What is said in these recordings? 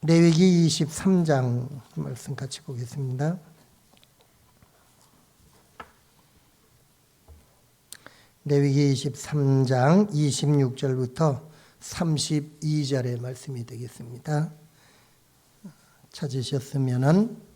레위기 23장 말씀 같이 보겠습니다. 레위기 23장 26절부터 32절의 말씀이 되겠습니다. 찾으셨으면은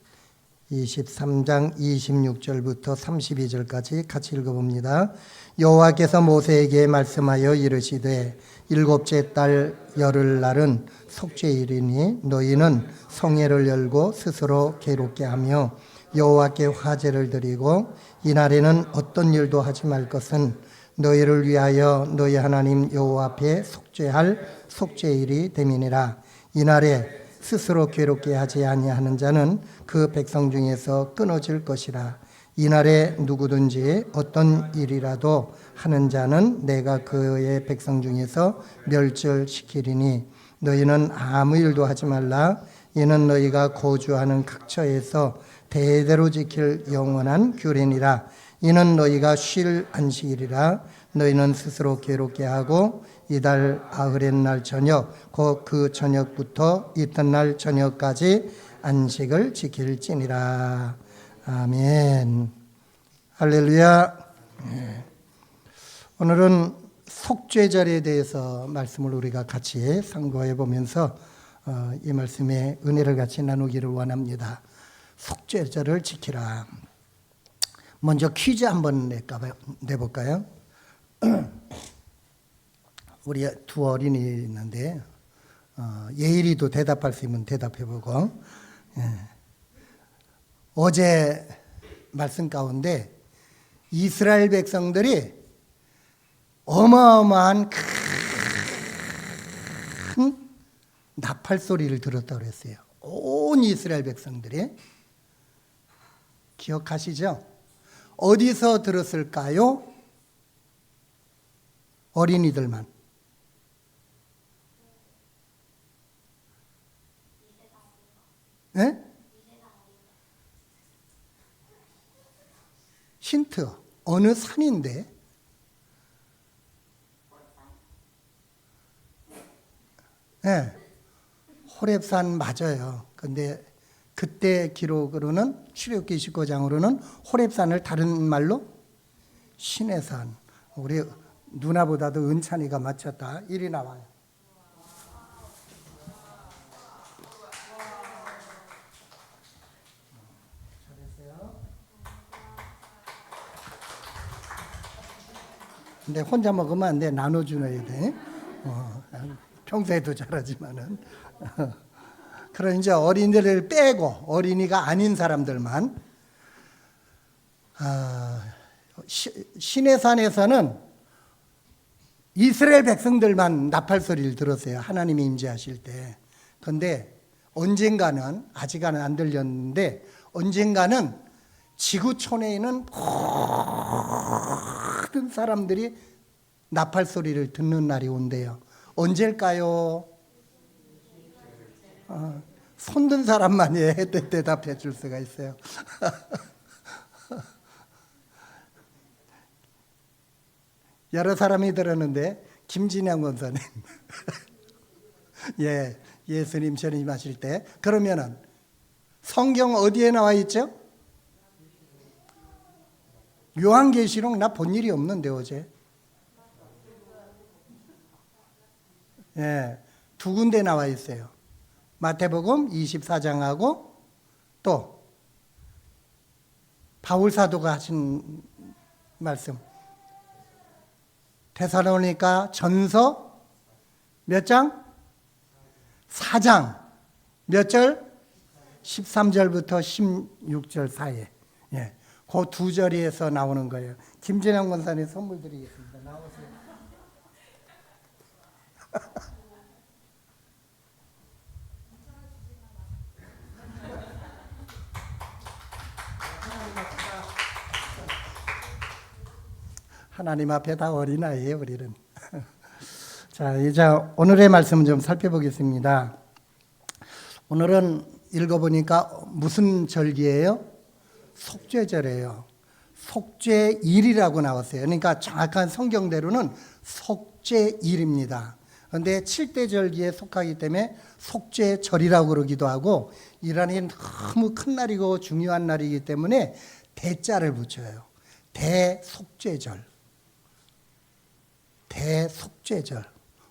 23장 26절부터 32절까지 같이 읽어봅니다. 여호와께서 모세에게 말씀하여 이르시되 일곱째 달 열흘날은 속죄일이니 너희는 성회를 열고 스스로 괴롭게 하며 여호와께 화제를 드리고 이날에는 어떤 일도 하지 말 것은 너희를 위하여 너희 하나님 여호와 앞에 속죄할 속죄일이 됨이니라. 이날에 스스로 괴롭게 하지 아니하는 자는 그 백성 중에서 끊어질 것이라. 이날에 누구든지 어떤 일이라도 하는 자는 내가 그의 백성 중에서 멸절시키리니 너희는 아무 일도 하지 말라. 이는 너희가 거주하는 각처에서 대대로 지킬 영원한 규례니라. 이는 너희가 쉴 안식일이라. 너희는 스스로 괴롭게 하고 이달 아흐렛 날 저녁 곧 그 저녁부터 이튿날 저녁까지 안식을 지킬지니라. 아멘. 할렐루야. 오늘은 속죄절에 대해서 말씀을 우리가 같이 상고해 보면서 이 말씀에 은혜를 같이 나누기를 원합니다. 속죄절을 지키라. 먼저 퀴즈 한번 내볼까요? 우리 두 어린이 있는데 예일이도 대답할 수 있으면 대답해보고. 어제 말씀 가운데 이스라엘 백성들이 어마어마한 큰 나팔 소리를 들었다고 그랬어요. 온 이스라엘 백성들이. 기억하시죠? 어디서 들었을까요? 어린이들만. 네? 힌트. 어느 산인데? 네. 호렙산 맞아요. 근데 그때 기록으로는 출애굽기 29장으로는 호렙산을 다른 말로 시내산. 우리 누나보다도 은찬이가 맞췄다. 1이 나와요. 잘했어요. 근데 혼자 먹으면 안 돼. 나눠주어야 돼. 평소에도 잘하지만은. 그럼 이제 어린이들을 빼고 어린이가 아닌 사람들만. 시내산에서는 이스라엘 백성들만 나팔 소리를 들었어요. 하나님이 임재하실 때. 그런데 언젠가는, 아직은 안 들렸는데 언젠가는 지구촌에 있는 모든 사람들이 나팔 소리를 듣는 날이 온대요. 언제일까요? 손든 사람만이 대답해 줄 수가 있어요. 여러 사람이 들었는데 김진양 권사님 예수님 전임하실 때. 그러면은 성경 어디에 나와 있죠? 요한계시록 나 본 일이 없는데 어제. 두 군데 나와 있어요. 마태복음 24장하고 또 바울 사도가 하신 말씀. 데살로니가 전서 몇 장? 4장. 몇 절? 13절부터 16절 사이에. 그 두 절에서 나오는 거예요. 김진영 권사님 선물 드리겠습니다. 나오세요. 하나님 앞에 다 어린아이예요, 우리는. 자, 이제 오늘의 말씀을 좀 살펴보겠습니다. 오늘은 읽어보니까 무슨 절기예요? 속죄절이에요. 속죄일이라고 나왔어요. 그러니까 정확한 성경대로는 속죄일입니다. 그런데 7대 절기에 속하기 때문에 속죄절이라고 그러기도 하고, 이 날이 너무 큰 날이고 중요한 날이기 때문에 대자를 붙여요. 대속죄절. 대속죄절.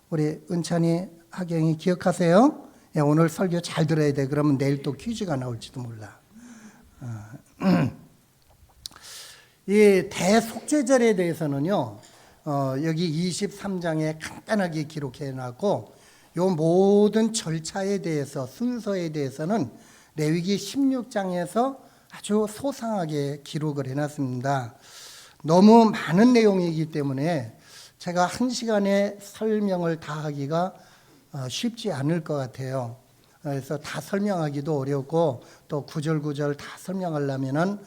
우리 은찬이, 하경이 기억하세요? 예, 오늘 설교 잘 들어야 돼. 그러면 내일 또 퀴즈가 나올지도 몰라. 이 대속죄절에 대해서는요, 여기 23장에 간단하게 기록해 놨고, 요 모든 절차에 대해서, 순서에 대해서는 레위기 16장에서 아주 소상하게 기록을 해놨습니다. 너무 많은 내용이기 때문에 제가 한 시간에 설명을 다 하기가 쉽지 않을 것 같아요. 그래서 다 설명하기도 어렵고, 또 구절구절 다 설명하려면은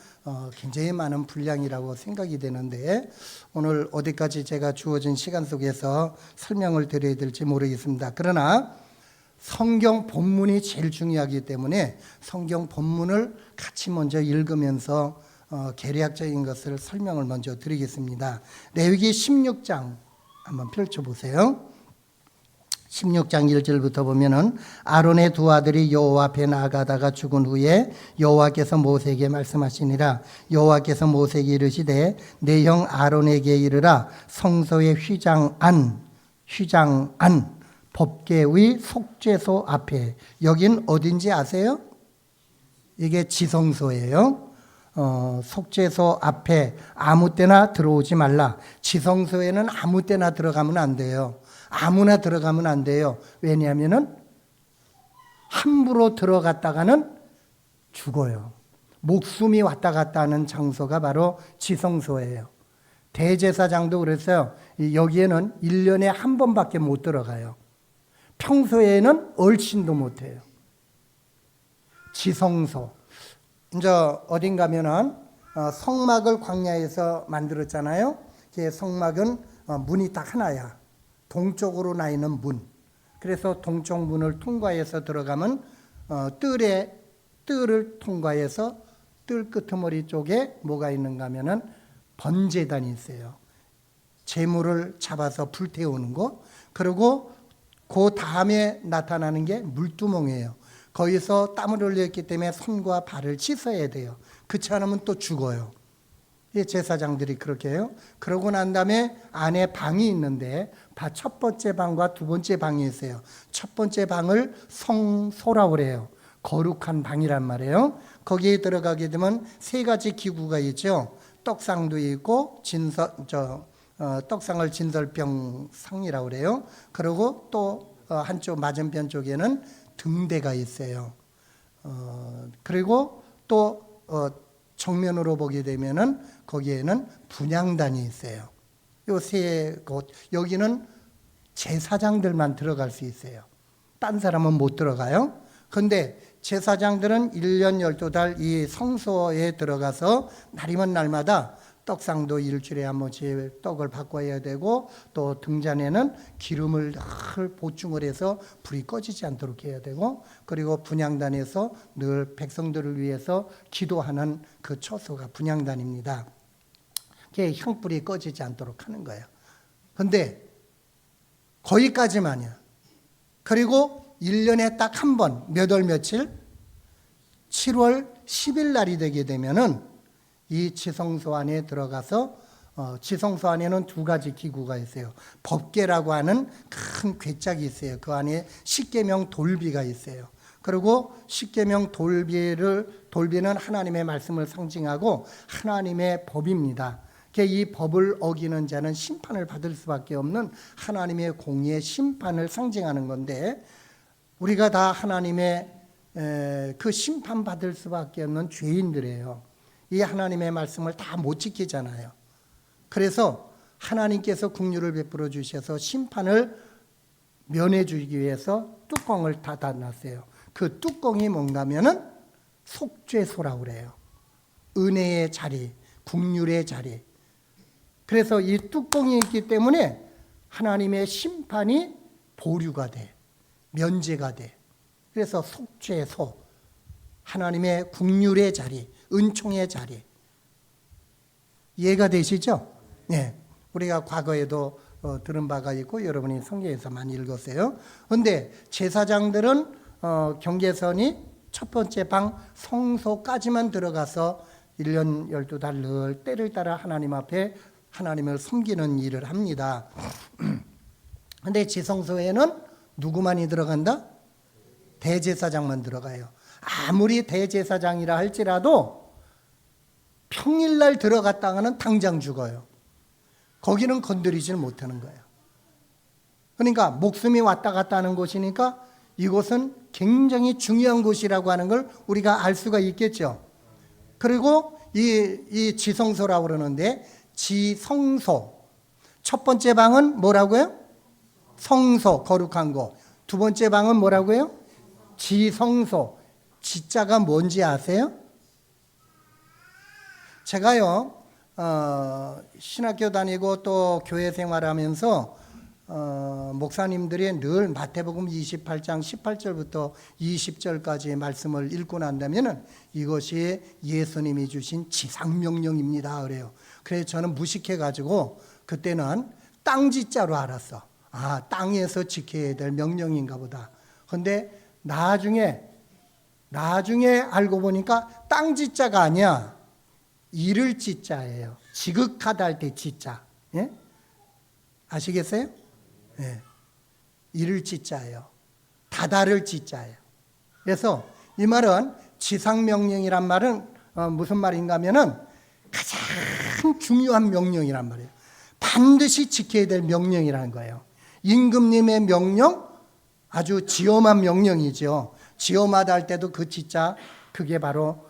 굉장히 많은 분량이라고 생각이 되는데, 오늘 어디까지 제가 주어진 시간 속에서 설명을 드려야 될지 모르겠습니다. 그러나 성경 본문이 제일 중요하기 때문에 성경 본문을 같이 먼저 읽으면서 계략적인 것을 설명을 먼저 드리겠습니다. 레위기 16장 한번 펼쳐보세요. 16장 1절부터 보면은 아론의 두 아들이 여호와 앞에 나아가다가 죽은 후에 여호와께서 모세에게 말씀하시니라. 여호와께서 모세에게 이르시되 내 형 아론에게 이르라. 성소의 휘장 안 법궤의 속죄소 앞에, 여긴 어딘지 아세요? 이게 지성소예요. 속죄소 앞에 아무 때나 들어오지 말라. 지성소에는 아무 때나 들어가면 안 돼요. 아무나 들어가면 안 돼요. 왜냐하면은 함부로 들어갔다가는 죽어요. 목숨이 왔다 갔다 하는 장소가 바로 지성소예요. 대제사장도 그랬어요. 여기에는 1년에 한 번밖에 못 들어가요. 평소에는 얼씬도 못 해요. 지성소. 이제 어딘 가면은 성막을 광야에서 만들었잖아요. 그 성막은 문이 딱 하나야. 동쪽으로 나 있는 문. 그래서 동쪽 문을 통과해서 들어가면 뜰을 통과해서 뜰 끄트머리 쪽에 뭐가 있는가 하면은 번제단이 있어요. 재물을 잡아서 불태우는 거. 그리고 그 다음에 나타나는 게 물두멍이에요. 거기서 땀을 흘렸기 때문에 손과 발을 씻어야 돼요. 그렇지 않으면 또 죽어요. 제사장들이 그렇게 해요. 그러고 난 다음에 안에 방이 있는데 첫 번째 방과 두 번째 방이 있어요. 첫 번째 방을 성소라고 그래요. 거룩한 방이란 말이에요. 거기에 들어가게 되면 세 가지 기구가 있죠. 떡상도 있고 떡상을 진설병 상이라고 그래요. 그리고 또 한쪽 맞은편 쪽에는 등대가 있어요. 그리고 또 정면으로 보게 되면은 거기에는 분향단이 있어요. 요 세 곳, 여기는 제사장들만 들어갈 수 있어요. 딴 사람은 못 들어가요. 그런데 제사장들은 1년 12달 이 성소에 들어가서 날이면 날마다 떡상도 일주일에 한 번씩 떡을 바꿔야 되고, 또 등잔에는 기름을 늘 보충을 해서 불이 꺼지지 않도록 해야 되고, 그리고 분향단에서 늘 백성들을 위해서 기도하는 그 처소가 분향단입니다. 그게 향불이 꺼지지 않도록 하는 거예요. 그런데 거기까지만이야. 그리고 1년에 딱 한 번, 몇 월 며칠? 7월 10일 날이 되게 되면은 이 지성소 안에 들어가서 지성소 안에는 두 가지 기구가 있어요. 법궤라고 하는 큰 궤짝이 있어요. 그 안에 십계명 돌비가 있어요. 그리고 십계명 돌비는 하나님의 말씀을 상징하고 하나님의 법입니다. 이 법을 어기는 자는 심판을 받을 수밖에 없는 하나님의 공의의 심판을 상징하는 건데, 우리가 다 하나님의 그 심판받을 수밖에 없는 죄인들이에요. 이 하나님의 말씀을 다 못 지키잖아요. 그래서 하나님께서 긍휼을 베풀어 주셔서 심판을 면해 주기 위해서 뚜껑을 닫아놨어요. 그 뚜껑이 뭔가 하면은 속죄소라고 그래요. 은혜의 자리, 긍휼의 자리. 그래서 이 뚜껑이 있기 때문에 하나님의 심판이 보류가 돼. 면제가 돼. 그래서 속죄소, 하나님의 긍휼의 자리, 은총의 자리. 이해가 되시죠? 네. 우리가 과거에도 들은 바가 있고 여러분이 성경에서 많이 읽었어요. 그런데 제사장들은 경계선이 첫 번째 방 성소까지만 들어가서 1년 12달 늘 때를 따라 하나님 앞에 하나님을 섬기는 일을 합니다. 그런데 지성소에는 누구만이 들어간다? 대제사장만 들어가요. 아무리 대제사장이라 할지라도 평일날 들어갔다가는 당장 죽어요. 거기는 건드리지는 못하는 거예요. 그러니까 목숨이 왔다 갔다 하는 곳이니까 이곳은 굉장히 중요한 곳이라고 하는 걸 우리가 알 수가 있겠죠. 그리고 이 지성소라고 그러는데 지성소 첫 번째 방은 뭐라고요? 성소, 거룩한 곳. 두 번째 방은 뭐라고요? 지성소. 지자가 뭔지 아세요? 제가요 신학교 다니고 또 교회 생활하면서 목사님들이 늘 마태복음 28장 18절부터 20절까지의 말씀을 읽고 난다면 이것이 예수님이 주신 지상명령입니다 그래요. 그래서 저는 무식해가지고 그때는 땅지자로 알았어. 아, 땅에서 지켜야 될 명령인가 보다. 그런데 나중에 알고 보니까 땅지자가 아니야. 이를 지자예요. 지극하다 할 때 지자. 예? 아시겠어요? 예. 이를 지자예요. 다다를 지자예요. 그래서 이 말은 지상명령이란 말은 무슨 말인가 하면은 가장 중요한 명령이란 말이에요. 반드시 지켜야 될 명령이라는 거예요. 임금님의 명령 아주 지엄한 명령이죠. 지엄하다 할 때도 그 지자 그게 바로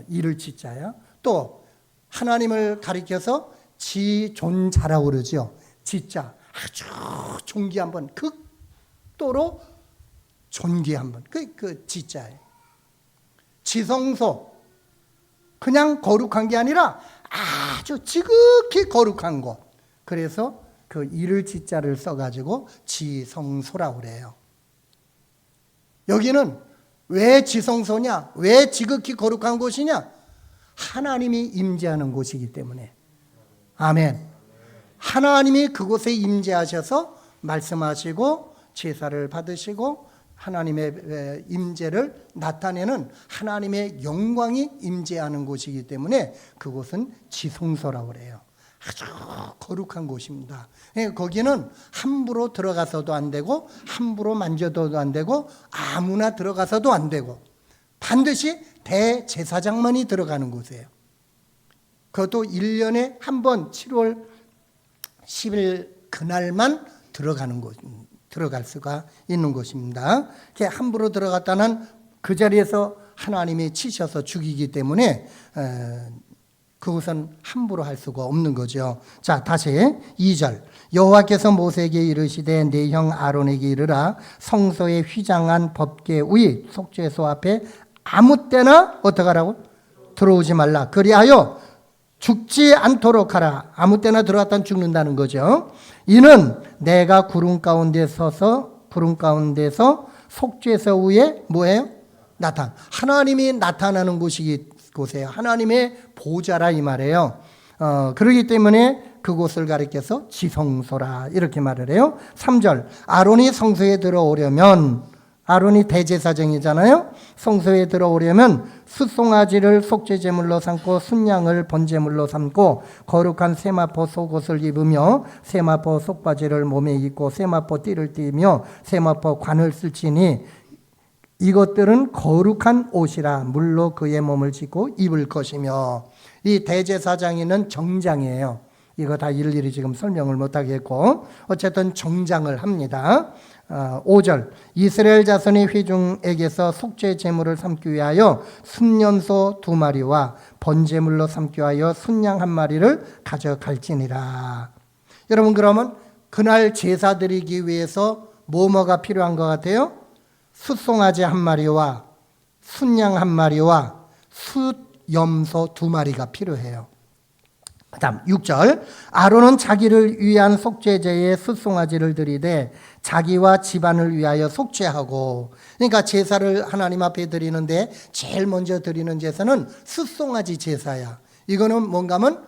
이를 지자예요. 또 하나님을 가리켜서 지존자라고 그러죠. 지자 아주 존귀한 분, 극도로 존귀한 분, 그 지자예요. 지성소 그냥 거룩한 게 아니라 아주 지극히 거룩한 곳. 그래서 그 이를 지자를 써가지고 지성소라고 그래요. 여기는 왜 지성소냐? 왜 지극히 거룩한 곳이냐? 하나님이 임재하는 곳이기 때문에. 아멘. 하나님이 그곳에 임재하셔서 말씀하시고 제사를 받으시고 하나님의 임재를 나타내는 하나님의 영광이 임재하는 곳이기 때문에 그곳은 지성소라고 그래요. 아주 거룩한 곳입니다. 거기는 함부로 들어가서도 안 되고 함부로 만져도 안 되고 아무나 들어가서도 안 되고 반드시 대제사장만이 들어가는 곳이에요. 그것도 1년에 한 번 7월 10일 그날만 들어갈 수가 있는 곳입니다. 함부로 들어갔다는 그 자리에서 하나님이 치셔서 죽이기 때문에 그것은 함부로 할 수가 없는 거죠. 자, 다시 2절. 여호와께서 모세에게 이르시되 네 형 아론에게 이르라 성소에 휘장한 법궤 위 속죄소 앞에 아무 때나 어떻게 하라고? 들어오지 말라. 그리하여 죽지 않도록 하라. 아무 때나 들어갔다는 죽는다는 거죠. 이는 내가 구름 가운데서 속죄소 위에 뭐예요? 하나님이 나타나는 곳이에요. 하나님의 보좌라 이 말이에요. 그렇기 때문에 그곳을 가리켜서 지성소라 이렇게 말을 해요. 3절. 아론이 성소에 들어오려면 아론이 대제사장이잖아요. 성소에 들어오려면 숫송아지를 속죄제물로 삼고 순양을 번제물로 삼고 거룩한 세마포 속옷을 입으며 세마포 속바지를 몸에 입고 세마포 띠를 띠며 세마포 관을 쓸지니 이것들은 거룩한 옷이라 물로 그의 몸을 찢고 입을 것이며. 이 대제사장이는 정장이에요. 이거 다 일일이 지금 설명을 못하겠고 어쨌든 정장을 합니다. 5절. 이스라엘 자손의 회중에게서 속죄 제물을 삼기 위하여 순년소 2마리와 번제물로 삼기 위하여 순양 1마리를 가져갈지니라. 여러분, 그러면 그날 제사 드리기 위해서 뭐가 필요한 것 같아요? 숫송아지 1마리와 순양 1마리와 숫염소 2마리가 필요해요. 그 다음 6절. 아론은 자기를 위한 속죄제에 숫송아지를 드리되 자기와 집안을 위하여 속죄하고. 그러니까 제사를 하나님 앞에 드리는데 제일 먼저 드리는 제사는 숫송아지 제사야. 이거는 뭔가 하면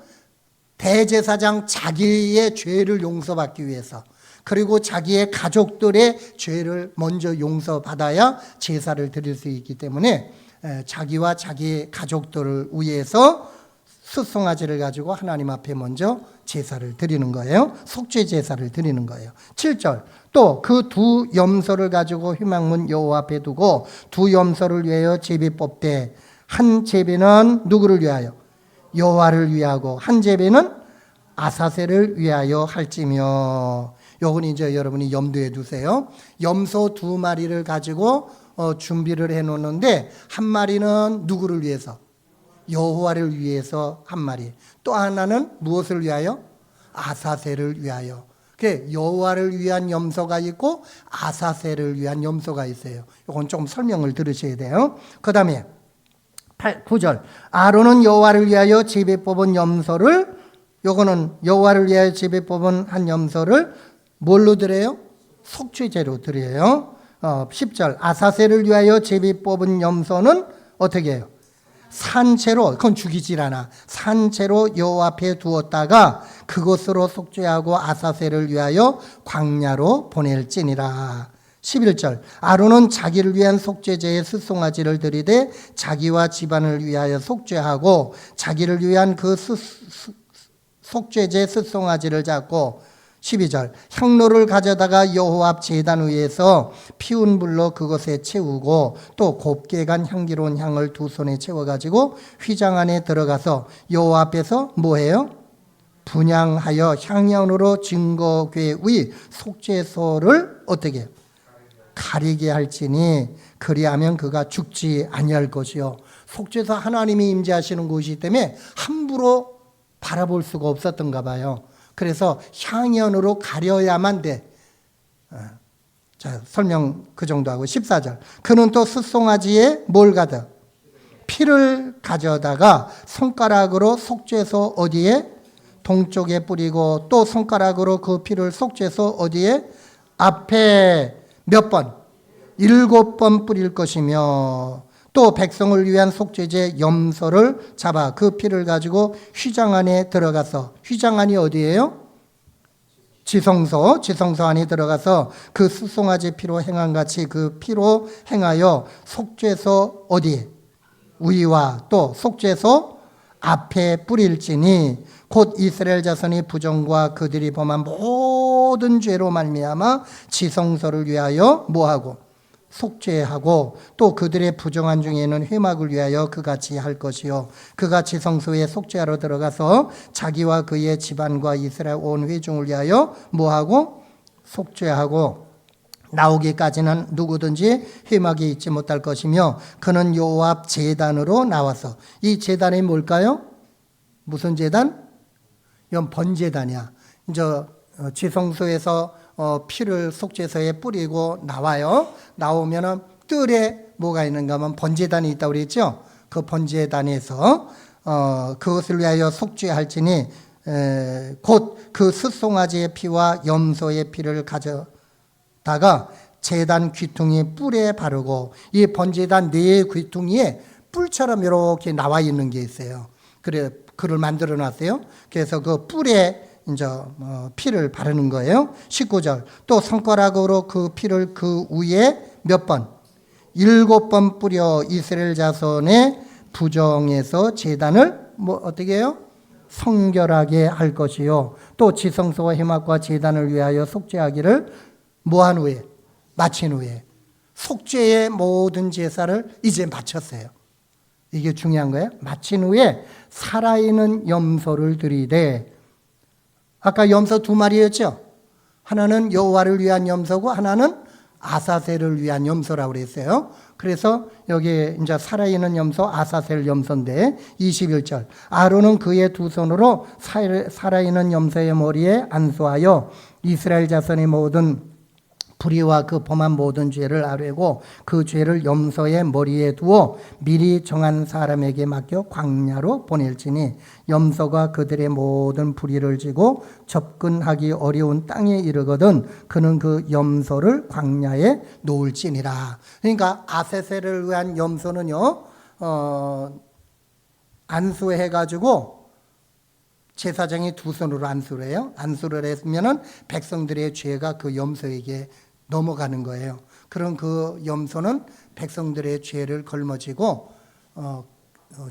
대제사장 자기의 죄를 용서받기 위해서, 그리고 자기의 가족들의 죄를 먼저 용서받아야 제사를 드릴 수 있기 때문에 자기와 자기의 가족들을 위해서 숫송아지를 가지고 하나님 앞에 먼저 제사를 드리는 거예요. 속죄 제사를 드리는 거예요. 7절, 또 그 두 염소를 가지고 회막문 여호와 앞에 두고 두 염소를 위하여 제비 뽑되, 한 제비는 누구를 위하여? 여호와를 위하고 한 제비는 아사셀을 위하여 할지며. 요건 이제 여러분이 염두에 두세요. 염소 두 마리를 가지고 준비를 해 놓는데, 한 마리는 누구를 위해서? 여호와를 위해서 한 마리. 또 하나는 무엇을 위하여? 아사셀을 위하여. 여호와를 위한 염소가 있고 아사셀을 위한 염소가 있어요. 이건 조금 설명을 들으셔야 돼요. 그 다음에 9절, 아론은 여호와를 위하여 제비 뽑은 염소를, 요거는 여호와를 위하여 제비 뽑은 한 염소를 뭘로 드려요? 속죄제로 드려요. 10절, 아사셀을 위하여 제비 뽑은 염소는 어떻게 해요? 산채로, 그건 죽이질 않아. 산채로 여호와 앞에 두었다가 그것으로 속죄하고 아사셀을 위하여 광야로 보낼지니라. 11절, 아론은 자기를 위한 속죄제에 숫송아지를 드리되 자기와 집안을 위하여 속죄하고 자기를 위한 그 속죄제 숫송아지를 잡고, 12절, 향로를 가져다가 여호와 앞 제단 위에서 피운 불로 그것에 채우고 또 곱게 간 향기로운 향을 두 손에 채워가지고 휘장 안에 들어가서 여호와 앞에서 뭐해요? 분향하여 향연으로 증거궤 위 속죄소를 어떻게 해요? 가리게 할지니 그리하면 그가 죽지 아니할 것이요. 속죄소 하나님이 임재하시는 곳이기 때문에 함부로 바라볼 수가 없었던가 봐요. 그래서 향연으로 가려야만 돼. 자, 설명 그 정도 하고 14절. 그는 또 숫송아지에 뭘 가져? 피를 가져다가 손가락으로 속죄소 어디에? 동쪽에 뿌리고 또 손가락으로 그 피를 속죄소 어디에? 앞에 몇 번? 7번 뿌릴 것이며, 또 백성을 위한 속죄제 염소를 잡아 그 피를 가지고 휘장 안에 들어가서, 휘장 안이 어디예요? 지성소 안에 들어가서 그 숫송아지 피로 행한 같이 그 피로 행하여 속죄소 어디에? 위와 또 속죄소 앞에 뿌릴지니 곧 이스라엘 자손이 부정과 그들이 범한 모든 죄로 말미암아 지성소를 위하여 뭐하고? 속죄하고 또 그들의 부정한 중에는 회막을 위하여 그같이 할 것이요, 그가 지성소에 속죄하러 들어가서 자기와 그의 집안과 이스라엘 온 회중을 위하여 뭐하고? 속죄하고 나오기까지는 누구든지 회막에 있지 못할 것이며, 그는 여호와 앞 제단으로 나와서, 이 제단이 뭘까요? 무슨 제단? 이건 번제단이야. 이제 지성소에서 피를 속죄소에 뿌리고 나와요. 나오면은 뜰에 뭐가 있는가 하면 번제단이 있다고 그랬죠. 그 번제단에서 그것을 위하여 속죄할지니 곧 그 숫송아지의 피와 염소의 피를 가져다가 제단 귀퉁이 뿔에 바르고, 이 번제단 네 귀퉁이에 뿔처럼 이렇게 나와 있는 게 있어요. 그래, 그를 만들어 놨어요. 그래서 그 뿔에 이제 피를 바르는 거예요. 19절, 또 손가락으로 그 피를 그 위에 몇 번? 7번 뿌려 이스라엘 자손의 부정에서 제단을 뭐 어떻게 해요? 성결하게 할 것이요, 또 지성소와 회막과 제단을 위하여 속죄하기를 뭐한 후에? 마친 후에. 속죄의 모든 제사를 이제 마쳤어요. 이게 중요한 거예요. 마친 후에 살아있는 염소를 드리되, 아까 염소 2마리였죠? 하나는 여호와를 위한 염소고 하나는 아사셀을 위한 염소라고 그랬어요. 그래서 여기 이제 살아있는 염소 아사셀 염소인데, 21절, 아론은 그의 두 손으로 살아있는 염소의 머리에 안수하여 이스라엘 자손의 모든 불의와 그 범한 모든 죄를 아뢰고 그 죄를 염소의 머리에 두어 미리 정한 사람에게 맡겨 광야로 보낼지니, 염소가 그들의 모든 불의를 지고 접근하기 어려운 땅에 이르거든 그는 그 염소를 광야에 놓을지니라. 그러니까 아세셀을 위한 염소는요, 안수해가지고 제사장이 두 손으로 안수를 해요. 안수를 했으면은 백성들의 죄가 그 염소에게 넘어가는 거예요. 그럼 그 염소는 백성들의 죄를 걸머쥐고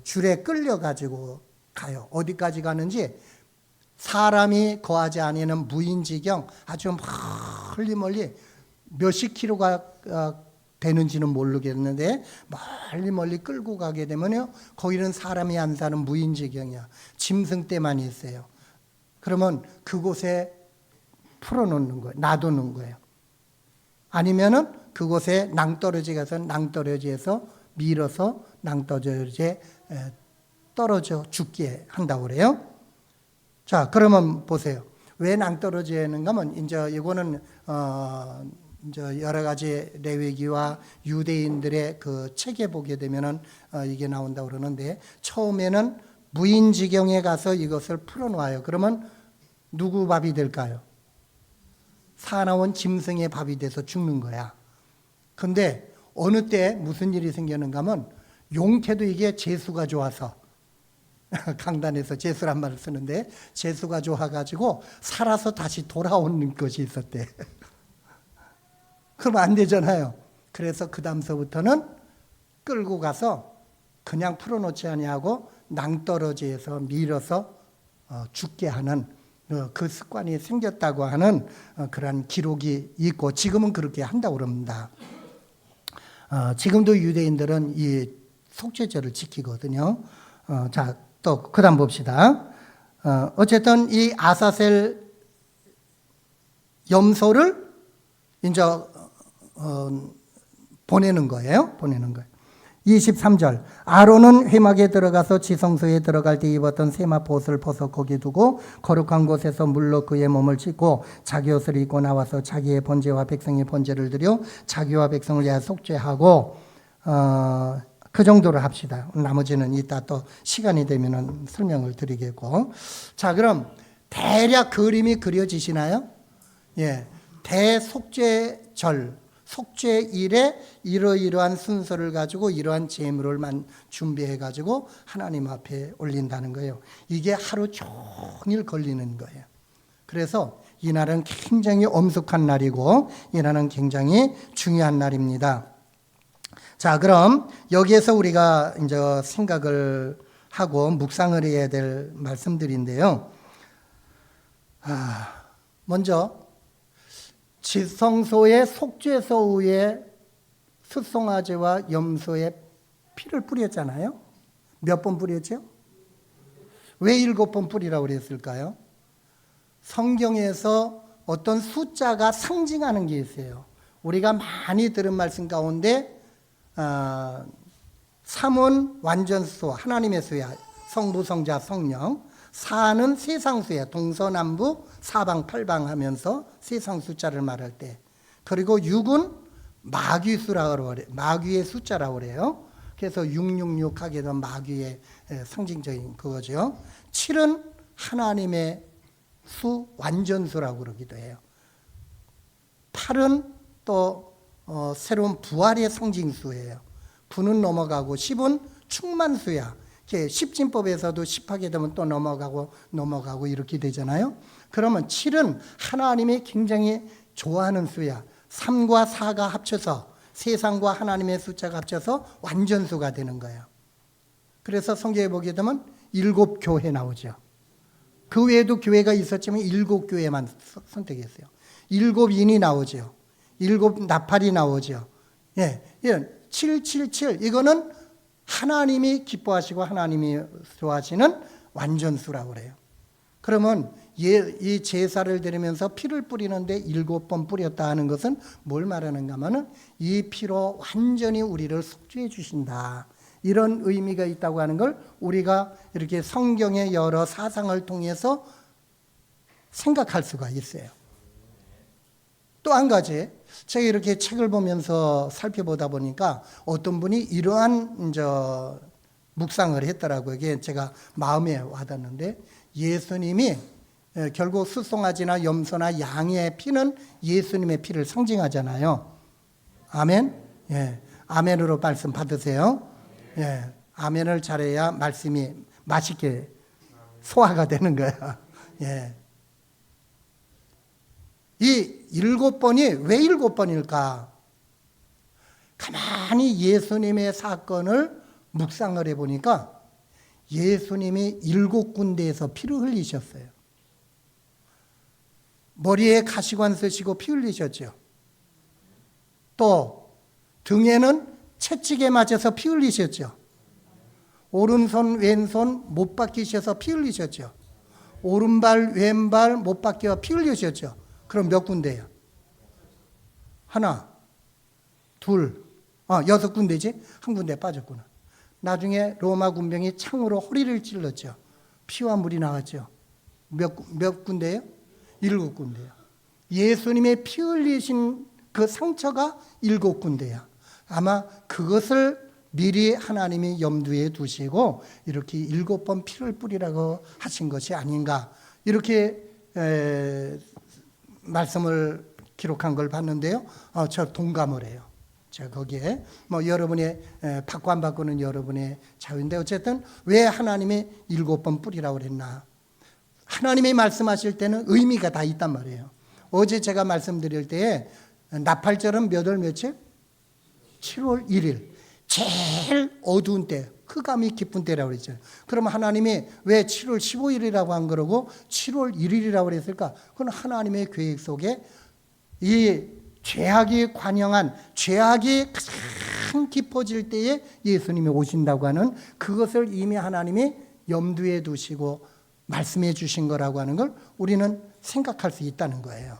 줄에 끌려가지고 가요. 어디까지 가는지 사람이 거하지 아니하는 무인지경 아주 멀리 몇십 킬로가 되는지는 모르겠는데 멀리 끌고 가게 되면요, 거기는 사람이 안 사는 무인지경이야. 짐승떼만 있어요. 그러면 그곳에 풀어놓는 거예요. 놔두는 거예요. 아니면은 그곳에 낭떠러지 가서 낭떠러지에서 밀어서 낭떠러지에 떨어져 죽게 한다고 그래요. 자, 그러면 보세요. 왜 낭떠러지에 있는가 하면 이제 이거는 이제 여러 가지 레위기와 유대인들의 그 책에 보게 되면은 이게 나온다고 그러는데, 처음에는 무인지경에 가서 이것을 풀어놓아요. 그러면 누구 밥이 될까요? 사나운 짐승의 밥이 돼서 죽는 거야. 근데 어느 때 무슨 일이 생기는가 하면 용태도 이게 재수가 좋아서 강단에서 재수란 말을 쓰는데 재수가 좋아가지고 살아서 다시 돌아오는 것이 있었대. 그럼 안 되잖아요. 그래서 그 다음서부터는 끌고 가서 그냥 풀어놓지 아니하고 낭떠러지에서 밀어서 죽게 하는 그 습관이 생겼다고 하는 그러한 기록이 있고, 지금은 그렇게 한다고 그럽니다. 지금도 유대인들은 이 속죄절을 지키거든요. 자, 또 그 다음 봅시다. 어쨌든 이 아사셀 염소를 이제 보내는 거예요. 23절. 아론은 회막에 들어가서 지성소에 들어갈 때 입었던 세마포 옷을 벗어 거기 두고 거룩한 곳에서 물로 그의 몸을 씻고 자기 옷을 입고 나와서 자기의 번제와 백성의 번제를 드려 자기와 백성을 위하여 속죄하고, 그 정도로 합시다. 나머지는 이따 또 시간이 되면 설명을 드리겠고. 자, 그럼 대략 그림이 그려지시나요? 예. 대속죄절, 속죄일에 이러이러한 순서를 가지고 이러한 제물을 준비해 가지고 하나님 앞에 올린다는 거예요. 이게 하루 종일 걸리는 거예요. 그래서 이날은 굉장히 엄숙한 날이고 이날은 굉장히 중요한 날입니다. 자, 그럼 여기에서 우리가 이제 생각을 하고 묵상을 해야 될 말씀들인데요. 먼저 지성소의 속죄소 위에 숫송아지와 염소의 피를 뿌렸잖아요. 몇 번 뿌렸죠? 왜 7번 뿌리라고 그랬을까요? 성경에서 어떤 숫자가 상징하는 게 있어요. 우리가 많이 들은 말씀 가운데 3은 완전수, 하나님의 수야, 성부, 성자, 성령. 4는 세상수야, 동서남북, 사방, 팔방 하면서 세상 숫자를 말할 때. 그리고 6은 마귀수라고 그래요. 마귀의 숫자라고 그래요. 그래서 666 하게 되면 마귀의 상징적인 그거죠. 7은 하나님의 수, 완전수라고 그러기도 해요. 8은 또 새로운 부활의 상징수예요. 9는 넘어가고 10은 충만수야. 십진법에서도 10하게 되면 또 넘어가고 이렇게 되잖아요. 그러면 7은 하나님이 굉장히 좋아하는 수야. 3과 4가 합쳐서 세상과 하나님의 숫자가 합쳐서 완전수가 되는 거예요. 그래서 성경에 보게 되면 7교회 나오죠. 그 외에도 교회가 있었지만 7교회만 선택했어요. 7인이 나오죠. 7나팔이 나오죠. 예, 777 이거는 하나님이 기뻐하시고 하나님이 좋아하시는 완전수라고 그래요. 그러면 이 제사를 드리면서 피를 뿌리는데 7번 뿌렸다 하는 것은 뭘 말하는가 하면 이 피로 완전히 우리를 속죄해 주신다. 이런 의미가 있다고 하는 걸 우리가 이렇게 성경의 여러 사상을 통해서 생각할 수가 있어요. 또 한 가지, 제가 이렇게 책을 보면서 살펴보다 보니까 어떤 분이 이러한 묵상을 했더라고요. 이게 제가 마음에 와닿는데, 예수님이 결국 숫송아지나 염소나 양의 피는 예수님의 피를 상징하잖아요. 아멘? 예. 아멘으로 말씀 받으세요. 예. 아멘을 잘해야 말씀이 맛있게 소화가 되는 거야. 예. 이 7번이 왜 7번일까? 가만히 예수님의 사건을 묵상을 해보니까 예수님이 7군데에서 피를 흘리셨어요. 머리에 가시관 쓰시고 피 흘리셨죠. 또 등에는 채찍에 맞아서 피 흘리셨죠. 오른손 왼손 못 박히셔서 피 흘리셨죠. 오른발 왼발 못 박혀 피 흘리셨죠. 그럼 몇 군데예요? 하나, 둘, 6군데지? 한 군데 빠졌구나. 나중에 로마 군병이 창으로 허리를 찔렀죠. 피와 물이 나왔죠. 몇 군데예요? 7군데요. 예수님의 피 흘리신 그 상처가 7군데야. 아마 그것을 미리 하나님이 염두에 두시고 이렇게 7번 피를 뿌리라고 하신 것이 아닌가, 이렇게 말씀을 기록한 걸 봤는데요. 저 동감을 해요. 제가 거기에 여러분의 받고 안 받고는 여러분의 자유인데, 어쨌든 왜 하나님이 7번 뿌리라고 그랬나? 하나님이 말씀하실 때는 의미가 다 있단 말이에요. 어제 제가 말씀드릴 때에 나팔절은 몇 월 며칠? 7월 1일. 제일 어두운 때, 흑암이 깊은 때라고 그랬잖아요. 그럼 하나님이 왜 7월 15일이라고 한 거라고 7월 1일이라고 그랬을까? 그건 하나님의 계획 속에 이 죄악이 관영한, 죄악이 가장 깊어질 때에 예수님이 오신다고 하는 그것을 이미 하나님이 염두에 두시고 말씀해 주신 거라고 하는 걸 우리는 생각할 수 있다는 거예요.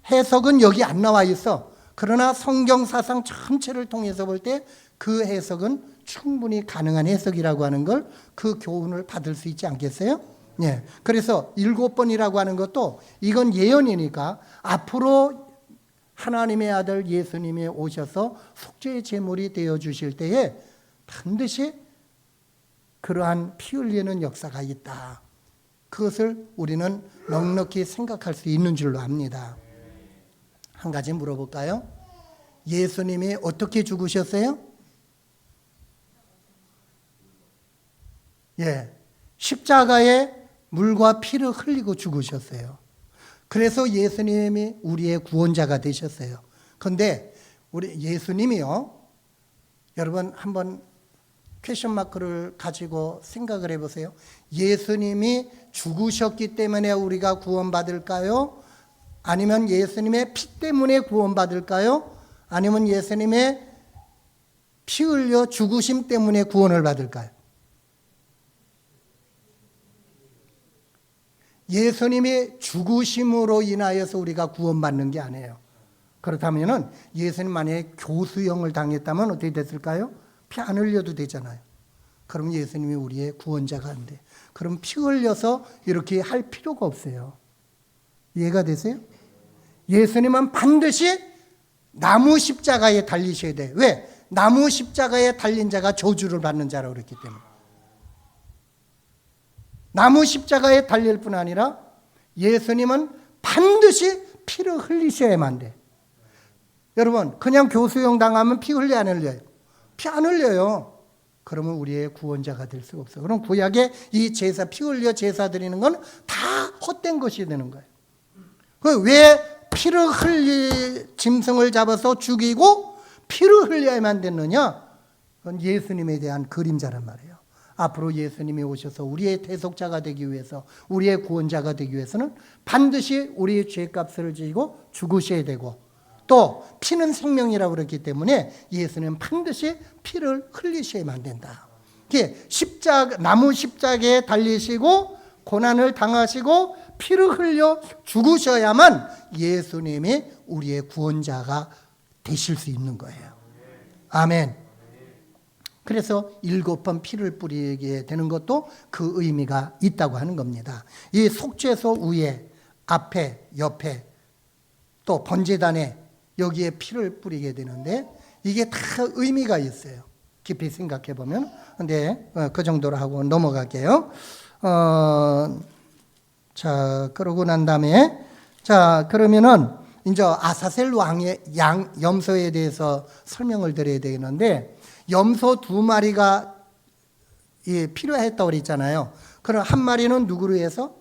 해석은 여기 안 나와 있어. 그러나 성경 사상 전체를 통해서 볼 때 그 해석은 충분히 가능한 해석이라고 하는 걸, 그 교훈을 받을 수 있지 않겠어요? 예. 그래서 7번이라고 하는 것도 이건 예언이니까 앞으로 하나님의 아들 예수님이 오셔서 속죄의 제물이 되어 주실 때에 반드시 그러한 피 흘리는 역사가 있다. 그것을 우리는 넉넉히 생각할 수 있는 줄로 압니다. 한 가지 물어볼까요? 예수님이 어떻게 죽으셨어요? 예, 십자가에 물과 피를 흘리고 죽으셨어요. 그래서 예수님이 우리의 구원자가 되셨어요. 그런데 우리 예수님이요, 여러분 한번 퀘션 마크를 가지고 생각을 해보세요. 예수님이 죽으셨기 때문에 우리가 구원받을까요? 아니면 예수님의 피 때문에 구원받을까요? 아니면 예수님의 피 흘려 죽으심 때문에 구원을 받을까요? 예수님이 죽으심으로 인하여서 우리가 구원받는 게 아니에요. 그렇다면 예수님 만약에 교수형을 당했다면 어떻게 됐을까요? 피 안 흘려도 되잖아요. 그럼 예수님이 우리의 구원자가 안 돼. 그럼 피 흘려서 이렇게 할 필요가 없어요. 이해가 되세요? 예수님은 반드시 나무 십자가에 달리셔야 돼. 왜? 나무 십자가에 달린 자가 저주를 받는 자라고 그랬기 때문에. 나무 십자가에 달릴 뿐 아니라 예수님은 반드시 피를 흘리셔야만 돼. 여러분, 그냥 교수형 당하면 피 흘려 안 흘려요? 피 안 흘려요. 그러면 우리의 구원자가 될 수가 없어요. 그럼 구약의 이 제사, 피 흘려 제사 드리는 건 다 헛된 것이 되는 거예요. 왜 피를 짐승을 잡아서 죽이고 피를 흘려야만 됐느냐? 그건 예수님에 대한 그림자란 말이에요. 앞으로 예수님이 오셔서 우리의 대속자가 되기 위해서, 우리의 구원자가 되기 위해서는 반드시 우리의 죄값을 지고 죽으셔야 되고, 또 피는 생명이라고 그랬기 때문에 예수님은 반드시 피를 흘리셔야만 된다. 나무 십자가에 달리시고 고난을 당하시고 피를 흘려 죽으셔야만 예수님이 우리의 구원자가 되실 수 있는 거예요. 아멘. 그래서 7번 피를 뿌리게 되는 것도 그 의미가 있다고 하는 겁니다. 이 속죄소 위에, 앞에, 옆에, 또 번제단에 여기에 피를 뿌리게 되는데 이게 다 의미가 있어요. 깊이 생각해 보면. 근데 그 정도로 하고 넘어갈게요. 자, 그러고 난 다음에, 자, 그러면은 이제 아사셀 왕의 염소에 대해서 설명을 드려야 되는데, 염소 2마리가 필요했다고 그랬잖아요. 그럼 한 마리는 누구를 위해서?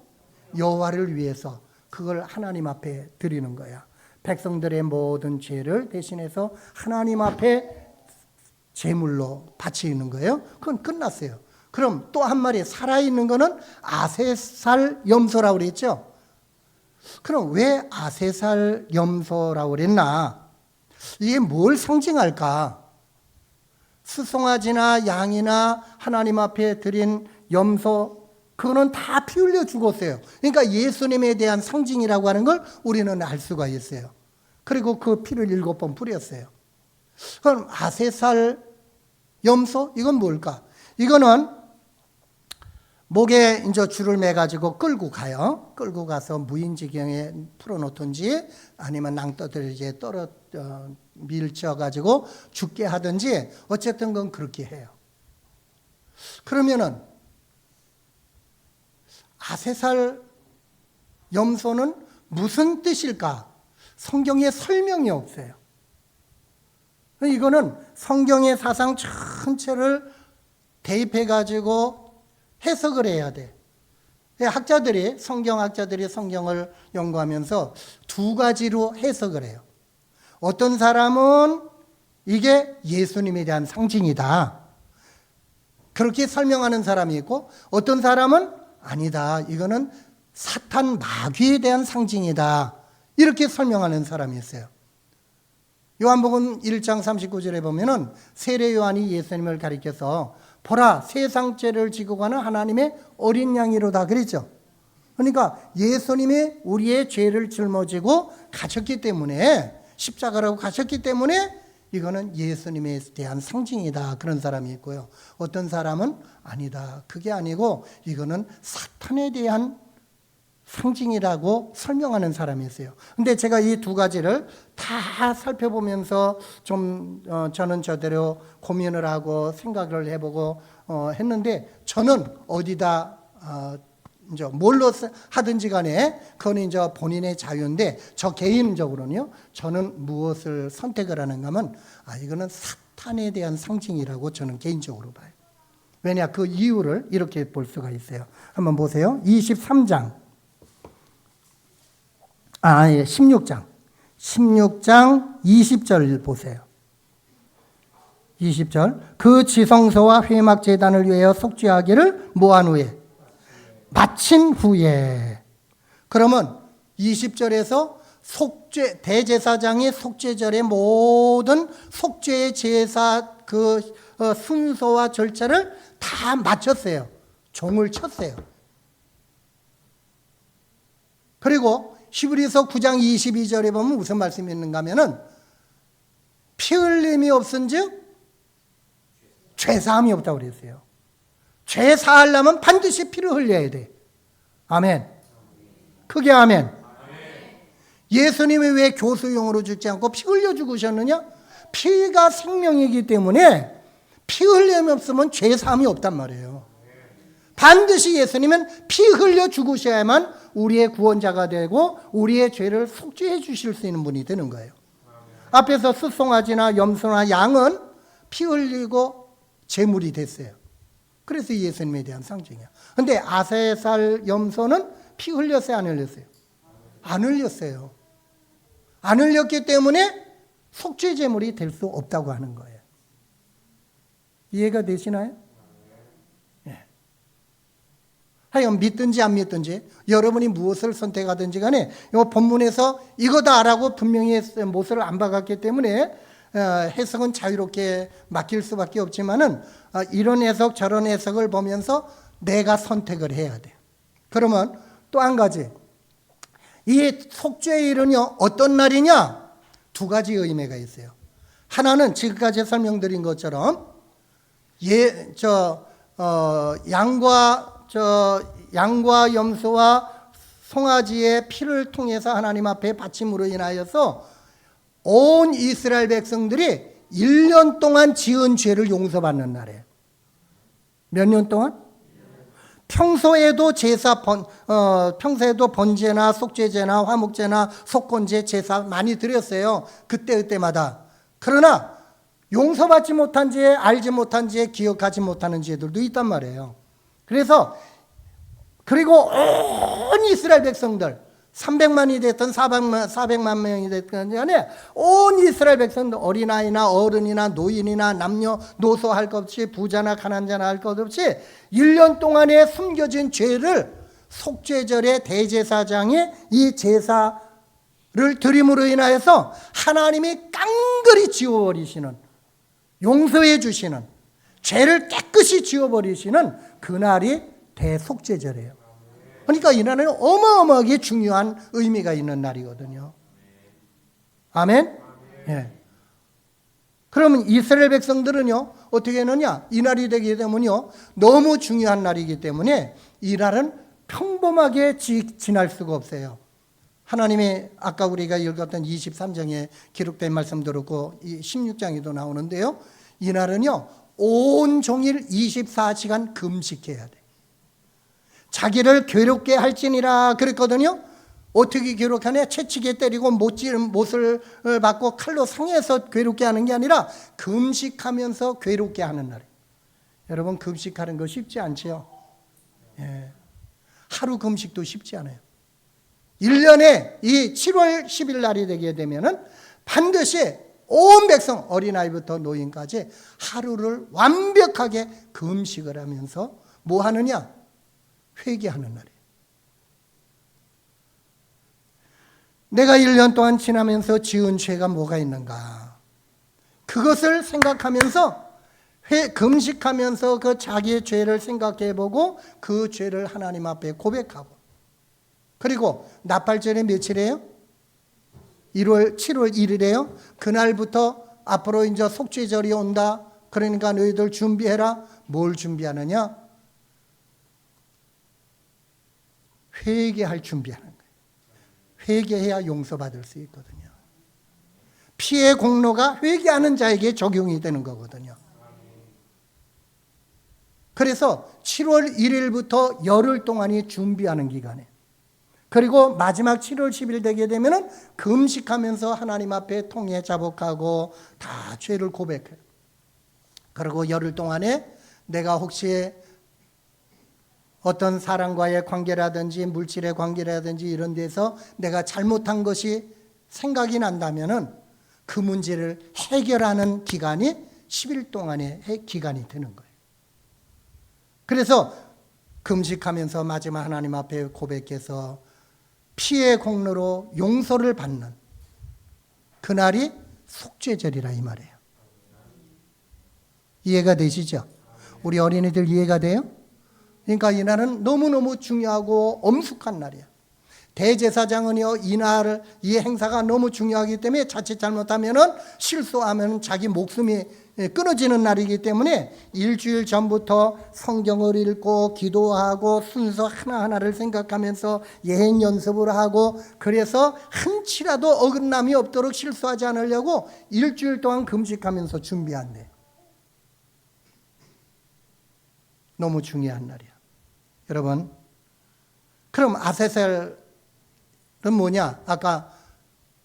여호와를 위해서. 그걸 하나님 앞에 드리는 거야. 백성들의 모든 죄를 대신해서 하나님 앞에 제물로 바치는 거예요. 그건 끝났어요. 그럼 또 한 마리 살아있는 거는 아세살 염소라고 그랬죠. 그럼 왜 아세살 염소라고 그랬나? 이게 뭘 상징할까? 수송아지나 양이나 하나님 앞에 드린 염소, 그거는 다 피 흘려 죽었어요. 그러니까 예수님에 대한 상징이라고 하는 걸 우리는 알 수가 있어요. 그리고 그 피를 7번 뿌렸어요. 그럼 아세살 염소? 이건 뭘까? 이거는 목에 이제 줄을 매가지고 끌고 가요. 끌고 가서 무인지경에 풀어놓든지 아니면 낭떠들지에 밀쳐가지고 죽게 하든지 어쨌든 그건 그렇게 해요. 그러면은 아세살 염소는 무슨 뜻일까? 성경에 설명이 없어요. 이거는 성경의 사상 전체를 대입해가지고 해석을 해야 돼. 성경학자들이 성경을 연구하면서 두 가지로 해석을 해요. 어떤 사람은 이게 예수님에 대한 상징이다. 그렇게 설명하는 사람이 있고, 어떤 사람은 아니다. 이거는 사탄 마귀에 대한 상징이다. 이렇게 설명하는 사람이 있어요. 요한복음 1장 39절에 보면은 세례 요한이 예수님을 가리켜서 보라, 세상 죄를 지고 가는 하나님의 어린 양이로다 그랬죠. 그러니까 예수님이 우리의 죄를 짊어지고 가셨기 때문에, 십자가라고 가셨기 때문에 이거는 예수님에 대한 상징이다. 그런 사람이 있고요. 어떤 사람은 아니다. 그게 아니고 이거는 사탄에 대한 상징이라고 설명하는 사람이 있어요. 근데 제가 이 두 가지를 다 살펴보면서 좀 저는 저대로 고민을 하고 생각을 해보고 했는데, 저는 어디다 이제 뭘로 하든지 간에 그건 이제 본인의 자유인데, 저 개인적으로는요, 저는 무엇을 선택을 하는가 하면 이거는 사탄에 대한 상징이라고 저는 개인적으로 봐요. 왜냐, 그 이유를 이렇게 볼 수가 있어요. 한번 보세요. 16장 20절 보세요. 20절. 그 지성소와 회막 제단을 위하여 속죄하기를 뭐한 후에? 마친 후에. 그러면 20절에서 속죄, 대제사장이 속죄절의 모든 속죄의 제사 순서와 절차를 다 마쳤어요. 종을 쳤어요. 그리고 히브리서 9장 22절에 보면 무슨 말씀이 있는가 하면은 피 흘림이 없은즉 죄사함이 없다고 그랬어요. 죄 사하려면 반드시 피를 흘려야 돼. 아멘. 크게 아멘. 예수님이 왜 교수용으로 죽지 않고 피 흘려 죽으셨느냐? 피가 생명이기 때문에 피 흘림이 없으면 죄 사함이 없단 말이에요. 반드시 예수님은 피 흘려 죽으셔야만 우리의 구원자가 되고 우리의 죄를 속죄해 주실 수 있는 분이 되는 거예요. 앞에서 수송아지나 염소나 양은 피 흘리고 제물이 됐어요. 그래서 예수님에 대한 상징이야. 근데 아세살 염소는 피 흘렸어요, 안 흘렸어요? 안 흘렸어요. 안 흘렸기 때문에 속죄 제물이 될 수 없다고 하는 거예요. 이해가 되시나요? 예. 하여간 믿든지 안 믿든지 여러분이 무엇을 선택하든지 간에 이 본문에서 이거다라고 분명히 못을 안 박았기 때문에 해석은 자유롭게 맡길 수밖에 없지만은 이런 해석 저런 해석을 보면서 내가 선택을 해야 돼요. 그러면 또 한 가지, 이 속죄일은요 어떤 날이냐? 두 가지 의미가 있어요. 하나는 지금까지 설명드린 것처럼 양과 염소와 송아지의 피를 통해서 하나님 앞에 바침으로 인하여서 온 이스라엘 백성들이 1년 동안 지은 죄를 용서받는 날이에요. 몇 년 동안? 평소에도 평소에도 번제나 속죄제나 화목제나 속건제 제사 많이 드렸어요. 그때마다. 그러나 용서받지 못한 죄, 알지 못한 죄, 기억하지 못하는 죄들도 있단 말이에요. 그래서 그리고 온 이스라엘 백성들 300만이 됐든 400만 명이 됐든 간에 온 이스라엘 백성들, 어린아이나 어른이나 노인이나 남녀노소 할 것 없이 부자나 가난자나 할 것 없이 1년 동안에 숨겨진 죄를 속죄절의 대제사장이 이 제사를 드림으로 인하여서 하나님이 깡그리 지워버리시는, 용서해 주시는, 죄를 깨끗이 지워버리시는 그날이 대속죄절이에요. 그러니까 이 날은 어마어마하게 중요한 의미가 있는 날이거든요. 아멘? 예. 그러면 이스라엘 백성들은요, 어떻게 했느냐? 이 날이 되게 되면요, 너무 중요한 날이기 때문에 이 날은 평범하게 지날 수가 없어요. 하나님이 아까 우리가 읽었던 23장에 기록된 말씀 들었고 16장에도 나오는데요. 이 날은요, 온종일 24시간 금식해야 돼. 자기를 괴롭게 할지니라 그랬거든요. 어떻게 괴롭게 하냐? 채찍에 때리고 못을 받고 칼로 상해서 괴롭게 하는 게 아니라 금식하면서 괴롭게 하는 날이에요. 여러분, 금식하는 거 쉽지 않죠? 예. 하루 금식도 쉽지 않아요. 1년에 이 7월 10일 날이 되게 되면은 반드시 온 백성, 어린아이부터 노인까지 하루를 완벽하게 금식을 하면서 뭐 하느냐? 회개하는 날이에요. 내가 1년 동안 지나면서 지은 죄가 뭐가 있는가? 그것을 생각하면서 금식하면서 그 자기의 죄를 생각해보고 그 죄를 하나님 앞에 고백하고, 그리고 나팔절이 며칠이에요? 7월 1일이에요. 그날부터 앞으로 이제 속죄절이 온다. 그러니까 너희들 준비해라. 뭘 준비하느냐? 회개할 준비하는 거예요. 회개해야 용서받을 수 있거든요. 피의 공로가 회개하는 자에게 적용이 되는 거거든요. 그래서 7월 1일부터 열흘 동안이 준비하는 기간이에요. 그리고 마지막 7월 10일 되게 되면은 금식하면서 하나님 앞에 통해 자복하고 다 죄를 고백해요. 그리고 열흘 동안에 내가 혹시 어떤 사람과의 관계라든지 물질의 관계라든지 이런 데서 내가 잘못한 것이 생각이 난다면은 그 문제를 해결하는 기간이 10일 동안의 기간이 되는 거예요. 그래서 금식하면서 마지막 하나님 앞에 고백해서 피의 공로로 용서를 받는 그날이 속죄절이라 이 말이에요. 이해가 되시죠? 우리 어린이들 이해가 돼요? 그러니까 이 날은 너무너무 중요하고 엄숙한 날이야. 대제사장은요, 이 행사가 너무 중요하기 때문에 자칫 잘못하면은 실수하면 자기 목숨이 끊어지는 날이기 때문에 일주일 전부터 성경을 읽고 기도하고 순서 하나하나를 생각하면서 예행 연습을 하고, 그래서 한치라도 어긋남이 없도록 실수하지 않으려고 일주일 동안 금식하면서 준비한대요. 너무 중요한 날이야. 여러분, 그럼 아세셀은 뭐냐? 아까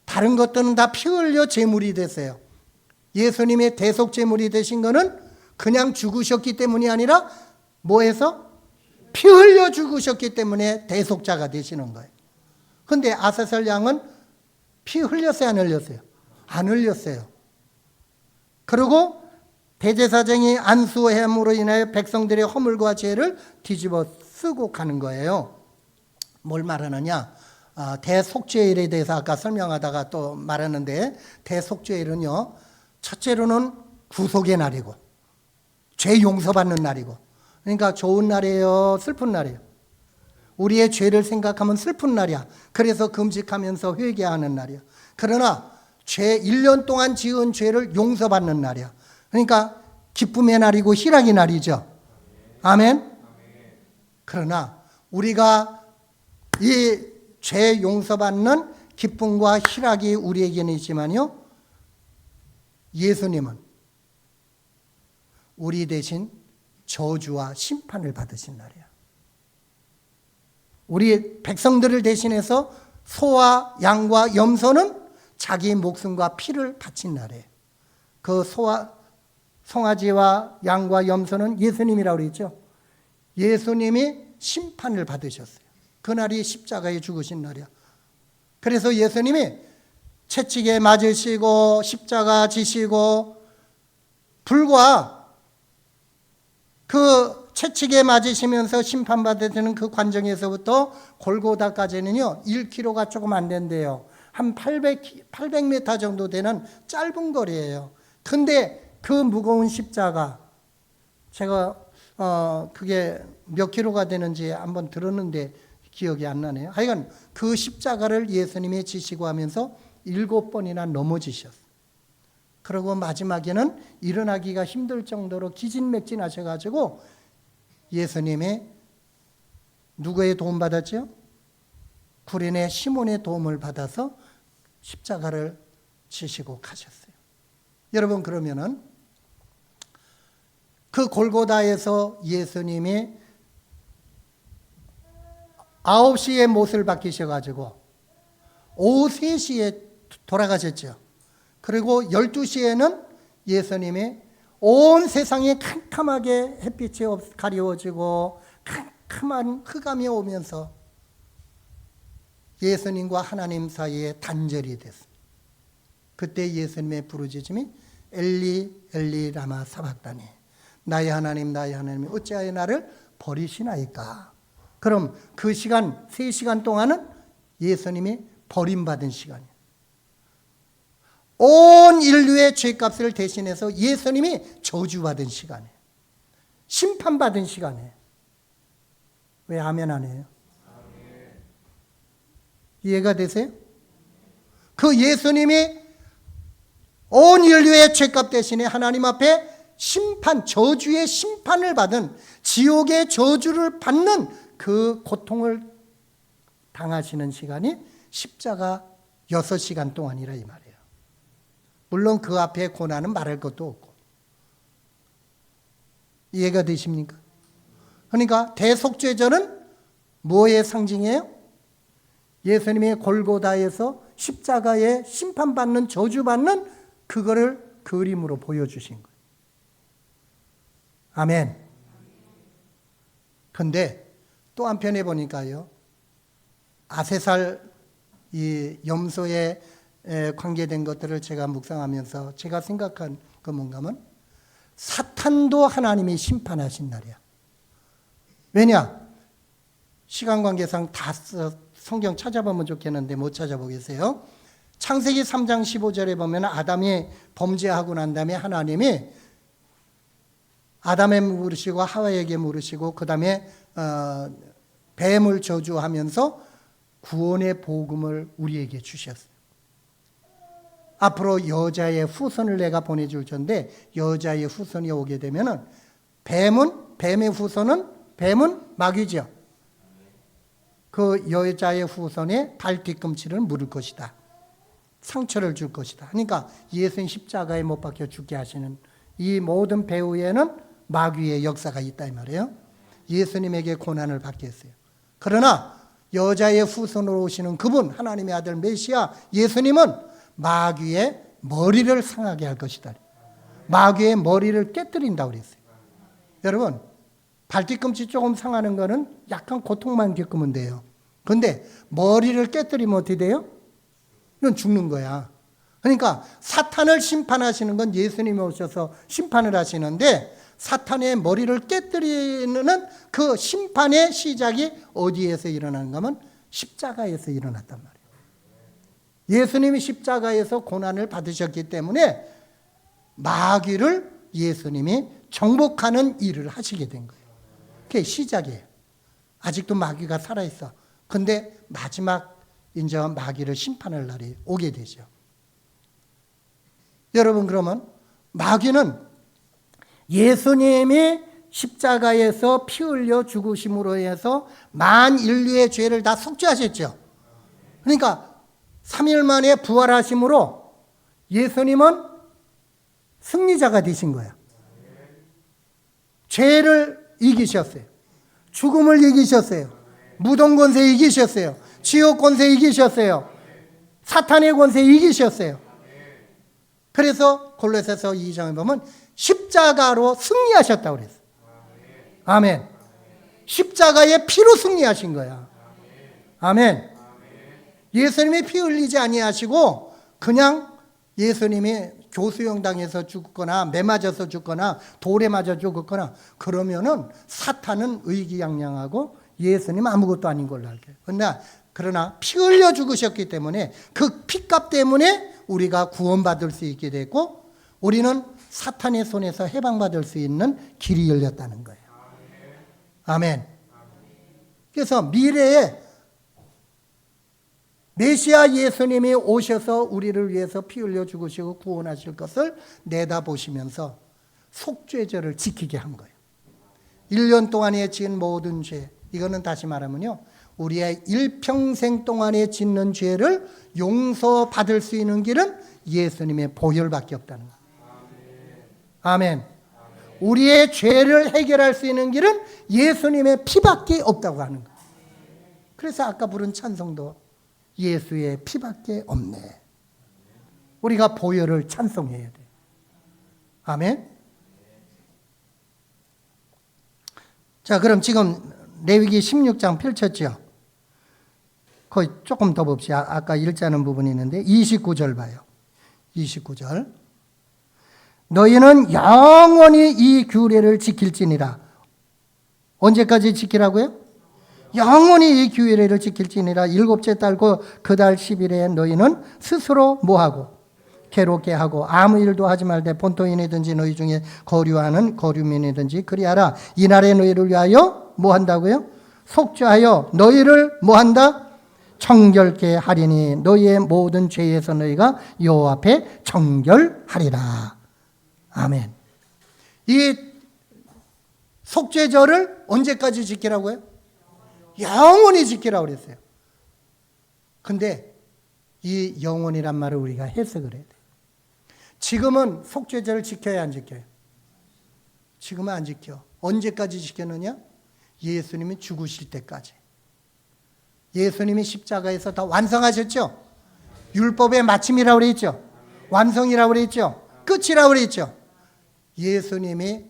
다른 것들은 다 피 흘려 제물이 됐어요. 예수님의 대속제물이 되신 거는 그냥 죽으셨기 때문이 아니라 뭐해서? 피 흘려 죽으셨기 때문에 대속자가 되시는 거예요. 근데 아세셀 양은 피 흘렸어요, 안 흘렸어요? 안 흘렸어요. 그리고 대제사장이 안수함으로 인하여 백성들의 허물과 죄를 뒤집어 쓰고 가는 거예요. 뭘 말하느냐? 대속죄일에 대해서 아까 설명하다가 또 말하는데, 대속죄일은요, 첫째로는 구속의 날이고 죄 용서받는 날이고, 그러니까 좋은 날이에요, 슬픈 날이에요? 우리의 죄를 생각하면 슬픈 날이야. 그래서 금식하면서 회개하는 날이야. 그러나 1년 동안 지은 죄를 용서받는 날이야. 그러니까 기쁨의 날이고 희락의 날이죠. 아멘. 그러나 우리가 이 죄 용서받는 기쁨과 희락이 우리에게는 있지만요, 예수님은 우리 대신 저주와 심판을 받으신 날이야. 우리 백성들을 대신해서 소와 양과 염소는 자기 목숨과 피를 바친 날이에요. 그 송아지와 양과 염소는 예수님이라고 그랬죠. 예수님이 심판을 받으셨어요. 그날이 십자가에 죽으신 날이야. 그래서 예수님이 채찍에 맞으시고 십자가 지시고 불과 그 채찍에 맞으시면서 심판받으시는 그 관정에서부터 골고다까지는요 1km가 조금 안 된대요. 한 800m 정도 되는 짧은 거리예요. 근데 그 무거운 십자가, 제가 그게 몇 킬로가 되는지 한번 들었는데 기억이 안 나네요. 하여간 그 십자가를 예수님이 지시고 하면서 7번이나 넘어지셨어요. 그리고 마지막에는 일어나기가 힘들 정도로 기진맥진하셔가지고 예수님의 누구의 도움 받았죠? 구레네 시몬의 도움을 받아서 십자가를 지시고 가셨어요. 여러분, 그러면은 그 골고다에서 예수님이 9시에 못을 박히셔가지고 오후 3시에 돌아가셨죠. 그리고 12시에는 예수님이 온 세상이 캄캄하게 햇빛이 가리워지고 캄캄한 흑암이 오면서 예수님과 하나님 사이에 단절이 됐습니다. 그때 예수님의 부르짖음이 엘리 엘리 라마 사박다니, 나의 하나님 어찌하여 나를 버리시나이까. 그럼 그 시간 3시간 동안은 예수님이 버림받은 시간이에요. 온 인류의 죄값을 대신해서 예수님이 저주받은 시간이에요. 심판받은 시간이에요. 왜 아멘 안 해요? 이해가 되세요? 그 예수님이 온 인류의 죄값 대신에 하나님 앞에 심판, 저주의 심판을 받은, 지옥의 저주를 받는 그 고통을 당하시는 시간이 십자가 6시간 동안이라 이 말이에요. 물론 그 앞에 고난은 말할 것도 없고. 이해가 되십니까? 그러니까 대속죄절은 뭐의 상징이에요? 예수님의 골고다에서 십자가에 심판받는, 저주받는 그거를 그림으로 보여주신 거예요. 아멘. 근데 또 한편에 보니까요, 아세살 이 염소에 관계된 것들을 제가 묵상하면서 제가 생각한 그 뭔가면 사탄도 하나님이 심판하신 날이야. 왜냐? 시간 관계상 다 성경 찾아보면 좋겠는데 못 찾아보겠어요. 창세기 3장 15절에 보면 아담이 범죄하고 난 다음에 하나님이 아담에게 물으시고 하와에게 물으시고 그 다음에 뱀을 저주하면서 구원의 복음을 우리에게 주셨어요. 앞으로 여자의 후손을 내가 보내줄 텐데 여자의 후손이 오게 되면은 뱀의 후손은 마귀죠. 그 여자의 후손의 발 뒤꿈치를 물을 것이다. 상처를 줄 것이다. 그러니까 예수님 십자가에 못 박혀 죽게 하시는 이 모든 배후에는 마귀의 역사가 있다 이 말이에요. 예수님에게 고난을 받겠어요. 그러나 여자의 후손으로 오시는 그분, 하나님의 아들 메시아 예수님은 마귀의 머리를 상하게 할 것이다. 마귀의 머리를 깨뜨린다고 그랬어요. 여러분, 발뒤꿈치 조금 상하는 거는 약간 고통만 겪으면 돼요. 그런데 머리를 깨뜨리면 어떻게 돼요? 이건 죽는 거야. 그러니까 사탄을 심판하시는 건 예수님이 오셔서 심판을 하시는데 사탄의 머리를 깨뜨리는 그 심판의 시작이 어디에서 일어나는가 하면 십자가에서 일어났단 말이에요. 예수님이 십자가에서 고난을 받으셨기 때문에 마귀를 예수님이 정복하는 일을 하시게 된 거예요. 그게 시작이에요. 아직도 마귀가 살아있어. 근데 마지막 이제 마귀를 심판할 날이 오게 되죠. 여러분, 그러면 마귀는 예수님이 십자가에서 피 흘려 죽으심으로 해서 만 인류의 죄를 다 속죄하셨죠. 그러니까 3일 만에 부활하심으로 예수님은 승리자가 되신 거야. 죄를 이기셨어요. 죽음을 이기셨어요. 무덤 권세 이기셨어요. 지옥 권세 이기셨어요. 사탄의 권세 이기셨어요. 그래서 골로새서 2장에 보면 십자가로 승리하셨다고 그랬어요. 아멘. 십자가의 피로 승리하신 거야. 아멘. 예수님이 피 흘리지 아니하시고 그냥 예수님이 교수형당에서 죽거나 매 맞아서 죽거나 돌에 맞아 죽었거나 그러면은 사탄은 의기양양하고 예수님 아무것도 아닌 걸로 알게요. 그러나 피 흘려 죽으셨기 때문에 그 피값 때문에 우리가 구원받을 수 있게 됐고 우리는 사탄의 손에서 해방받을 수 있는 길이 열렸다는 거예요. 아멘. 그래서 미래에 메시아 예수님이 오셔서 우리를 위해서 피 흘려 죽으시고 구원하실 것을 내다보시면서 속죄절을 지키게 한 거예요. 1년 동안에 지은 모든 죄, 이거는 다시 말하면요, 우리의 일평생 동안에 짓는 죄를 용서받을 수 있는 길은 예수님의 보혈밖에 없다는 거예요. 아멘. 우리의 죄를 해결할 수 있는 길은 예수님의 피밖에 없다고 하는 거예요. 그래서 아까 부른 찬송도 예수의 피밖에 없네. 우리가 보혈을 찬송해야 돼. 아멘. 자, 그럼 지금 레위기 16장 펼쳤죠. 거의 조금 더 봅시다. 아까 읽자는 부분이 있는데 29절 봐요. 29절. 너희는 영원히 이 규례를 지킬지니라. 언제까지 지키라고요? 영원히 이 규례를 지킬지니라. 일곱째 달고 그 달 10일에 너희는 스스로 뭐하고 괴롭게 하고 아무 일도 하지 말되 본토인이든지 너희 중에 거류하는 거류민이든지 그리하라. 이날에 너희를 위하여 뭐 한다고요? 속죄하여 너희를 뭐 한다? 정결케 하리니 너희의 모든 죄에서 너희가 여호와 앞에 정결하리라. 아멘. 이 속죄절을 언제까지 지키라고요? 영원히 지키라고 그랬어요. 근데 이 영원이란 말을 우리가 해석을 해야 돼요. 지금은 속죄절을 지켜야 안 지켜요? 지금은 안 지켜. 언제까지 지켰느냐? 예수님이 죽으실 때까지. 예수님이 십자가에서 다 완성하셨죠? 율법의 마침이라고 그랬죠? 완성이라고 그랬죠? 끝이라고 그랬죠? 예수님이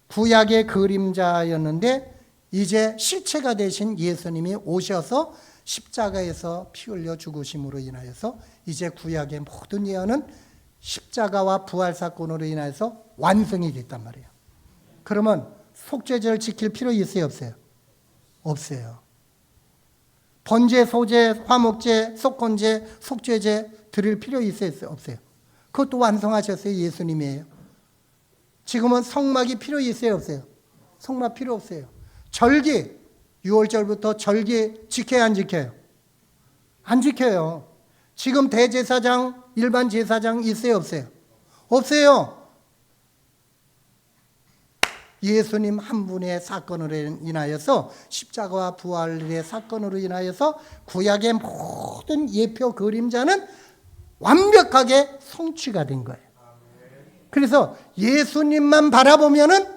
구약의 그림자였는데 이제 실체가 되신 예수님이 오셔서 십자가에서 피 흘려 죽으심으로 인하여서 이제 구약의 모든 예언은 십자가와 부활 사건으로 인해서 완성이 됐단 말이에요. 그러면 속죄제를 지킬 필요 있어요, 없어요? 없어요. 번제, 소제, 화목제, 속건제, 속죄제 드릴 필요 있어요, 없어요? 그것도 완성하셨어요, 예수님이에요. 지금은 성막이 필요 있어요, 없어요? 성막 필요 없어요. 절기, 6월절부터 절기 지켜야 안 지켜요? 안 지켜요. 지금 대제사장, 일반 제사장 있어요, 없어요? 없어요. 예수님 한 분의 사건으로 인하여서 십자가와 부활의 사건으로 인하여서 구약의 모든 예표 그림자는 완벽하게 성취가 된 거예요. 그래서 예수님만 바라보면은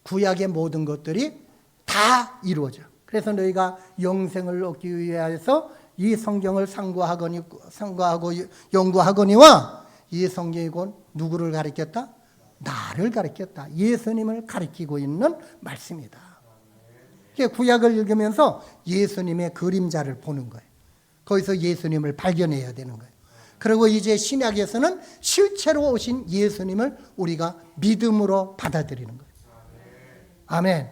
구약의 모든 것들이 다 이루어져. 그래서 너희가 영생을 얻기 위해서 이 성경을 상고하고 연구하거니와 이 성경이 곧 누구를 가리켰다? 나를 가리켰다. 예수님을 가리키고 있는 말씀이다. 구약을 읽으면서 예수님의 그림자를 보는 거예요. 거기서 예수님을 발견해야 되는 거예요. 그리고 이제 신약에서는 실체로 오신 예수님을 우리가 믿음으로 받아들이는 거예요. 아멘.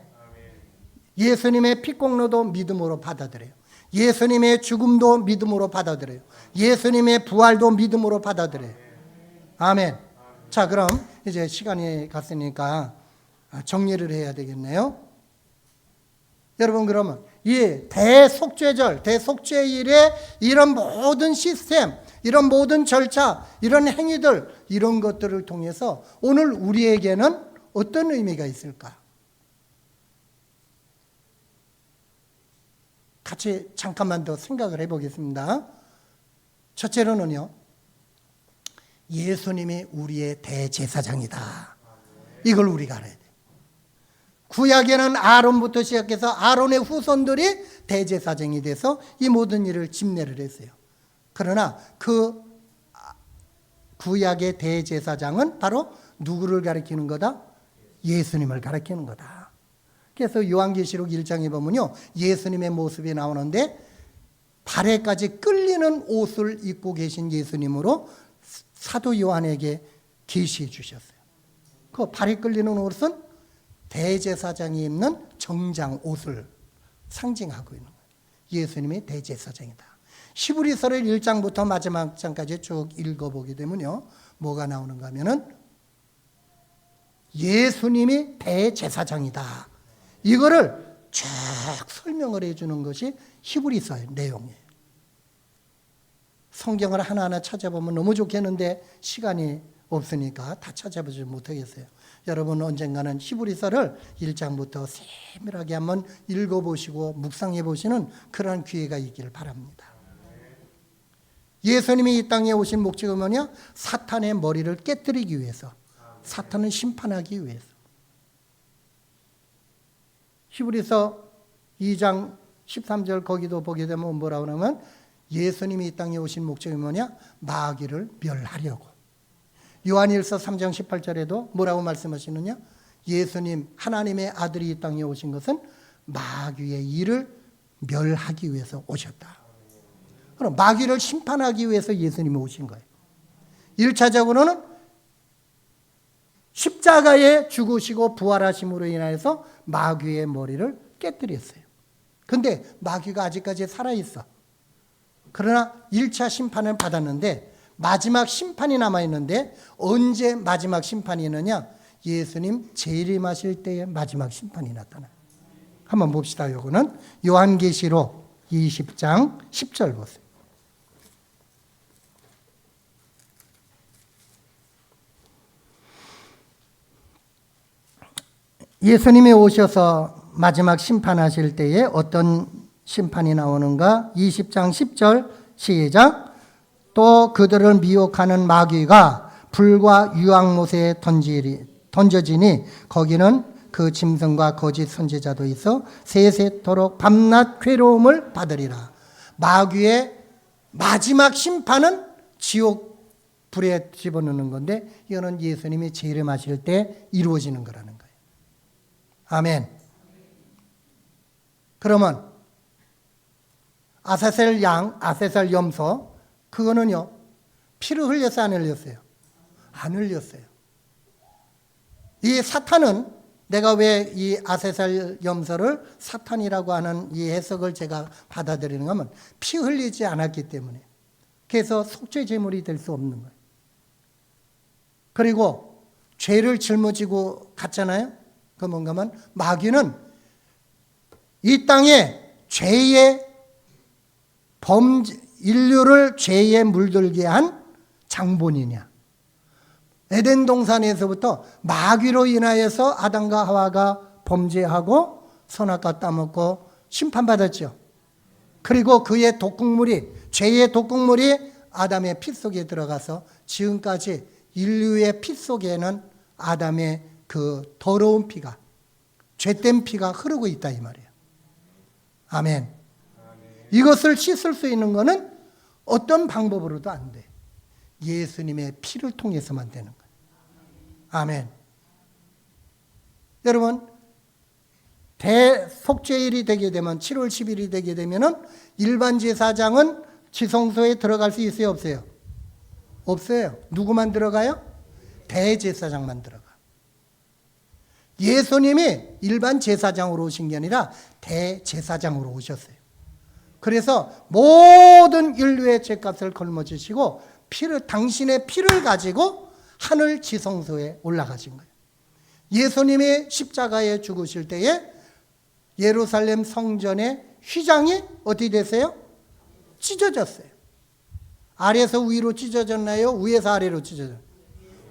예수님의 피공로도 믿음으로 받아들여요. 예수님의 죽음도 믿음으로 받아들여요. 예수님의 부활도 믿음으로 받아들여요. 아멘. 자, 그럼 이제 시간이 갔으니까 정리를 해야 되겠네요. 여러분, 그러면 이 대속죄절, 대속죄일에 이런 모든 시스템, 이런 모든 절차, 이런 행위들, 이런 것들을 통해서 오늘 우리에게는 어떤 의미가 있을까? 같이 잠깐만 더 생각을 해보겠습니다. 첫째로는요, 예수님이 우리의 대제사장이다. 이걸 우리가 알아야 돼요. 구약에는 아론부터 시작해서 아론의 후손들이 대제사장이 돼서 이 모든 일을 집례를 했어요. 그러나 그 구약의 대제사장은 바로 누구를 가리키는 거다? 예수님을 가리키는 거다. 그래서 요한계시록 1장에 보면요, 예수님의 모습이 나오는데 발에까지 끌리는 옷을 입고 계신 예수님으로 사도 요한에게 계시해 주셨어요. 그 발에 끌리는 옷은 대제사장이 입는 정장 옷을 상징하고 있는 거예요. 예수님이 대제사장이다. 히브리서를 1장부터 마지막 장까지 쭉 읽어보게 되면요, 뭐가 나오는가 하면은 예수님이 대제사장이다. 이거를 쭉 설명을 해주는 것이 히브리서의 내용이에요. 성경을 하나하나 찾아보면 너무 좋겠는데 시간이 없으니까 다 찾아보지 못하겠어요. 여러분 언젠가는 히브리서를 1장부터 세밀하게 한번 읽어보시고 묵상해 보시는 그런 기회가 있기를 바랍니다. 예수님이 이 땅에 오신 목적은 뭐냐? 사탄의 머리를 깨뜨리기 위해서, 사탄을 심판하기 위해서. 히브리서 2장 13절 거기도 보게 되면 뭐라고 하냐면 예수님이 이 땅에 오신 목적이 뭐냐? 마귀를 멸하려고. 요한일서 3장 18절에도 뭐라고 말씀하시느냐? 예수님 하나님의 아들이 이 땅에 오신 것은 마귀의 일을 멸하기 위해서 오셨다. 그럼 마귀를 심판하기 위해서 예수님이 오신 거예요. 1차적으로는 십자가에 죽으시고 부활하심으로 인하여서 마귀의 머리를 깨뜨렸어요. 근데 마귀가 아직까지 살아있어. 그러나 1차 심판을 받았는데 마지막 심판이 남아있는데 언제 마지막 심판이 있느냐? 예수님 재림하실 때의 마지막 심판이 나타나요. 한번 봅시다. 요거는 요한계시록 20장 10절 보세요. 예수님이 오셔서 마지막 심판하실 때에 어떤 심판이 나오는가? 20장 10절 시작. 또 그들을 미혹하는 마귀가 불과 유황못에 던져지니 거기는 그 짐승과 거짓 선지자도 있어 세세토록 밤낮 괴로움을 받으리라. 마귀의 마지막 심판은 지옥 불에 집어넣는 건데 이거는 예수님이 재림하실 때 이루어지는 거라는 거예요. 아멘. 그러면 아사셀 양, 아사셀 염소 그거는요 피를 흘렸어요, 안 흘렸어요? 안 흘렸어요. 이 사탄은 내가 왜 이 아사셀 염소를 사탄이라고 하는 이 해석을 제가 받아들이는가 하면 피 흘리지 않았기 때문에, 그래서 속죄 제물이 될 수 없는 거예요. 그리고 죄를 짊어지고 갔잖아요. 그 뭔가 하면 마귀는 이 땅에 죄의 인류를 죄에 물들게 한 장본이냐. 에덴 동산에서부터 마귀로 인하여서 아담과 하와가 범죄하고 선악과 따먹고 심판받았죠. 그리고 그의 독극물이, 죄의 독극물이 아담의 피 속에 들어가서 지금까지 인류의 피 속에는 아담의 그 더러운 피가, 죄된 피가 흐르고 있다 이 말이에요. 아멘. 이것을 씻을 수 있는 것은 어떤 방법으로도 안 돼. 예수님의 피를 통해서만 되는 거예요. 아멘. 여러분, 대속죄일이 되게 되면 7월 10일이 되게 되면은 일반 제사장은 지성소에 들어갈 수 있어요, 없어요? 없어요. 누구만 들어가요? 대제사장만 들어가. 예수님이 일반 제사장으로 오신 게 아니라 대제사장으로 오셨어요. 그래서 모든 인류의 죄값을 걸머지시고 당신의 피를 가지고 하늘 지성소에 올라가신 거예요. 예수님이 십자가에 죽으실 때에 예루살렘 성전의 휘장이 어떻게 됐어요? 찢어졌어요. 아래에서 위로 찢어졌나요? 위에서 아래로 찢어졌나요?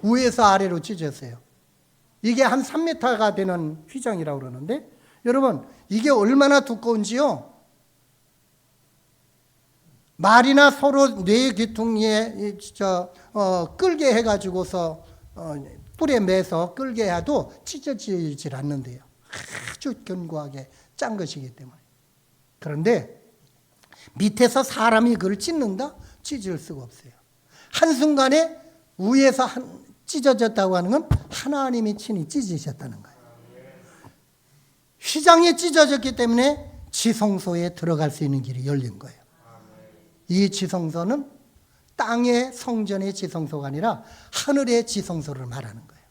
위에서 아래로 찢어졌어요. 이게 한 3m가 되는 휘장이라고 그러는데 여러분 이게 얼마나 두꺼운지요. 말이나 서로 뇌 귀퉁이에 끌게 해가지고서 뿔에 매서 끌게 해도 찢어지질 않는데요. 아주 견고하게 짠 것이기 때문에. 그런데 밑에서 사람이 그걸 찢는다? 찢을 수가 없어요. 한순간에 위에서 찢어졌다고 하는 건 하나님이 친히 찢으셨다는 거예요. 휘장이 찢어졌기 때문에 지성소에 들어갈 수 있는 길이 열린 거예요. 이 지성소는 땅의 성전의 지성소가 아니라 하늘의 지성소를 말하는 거예요.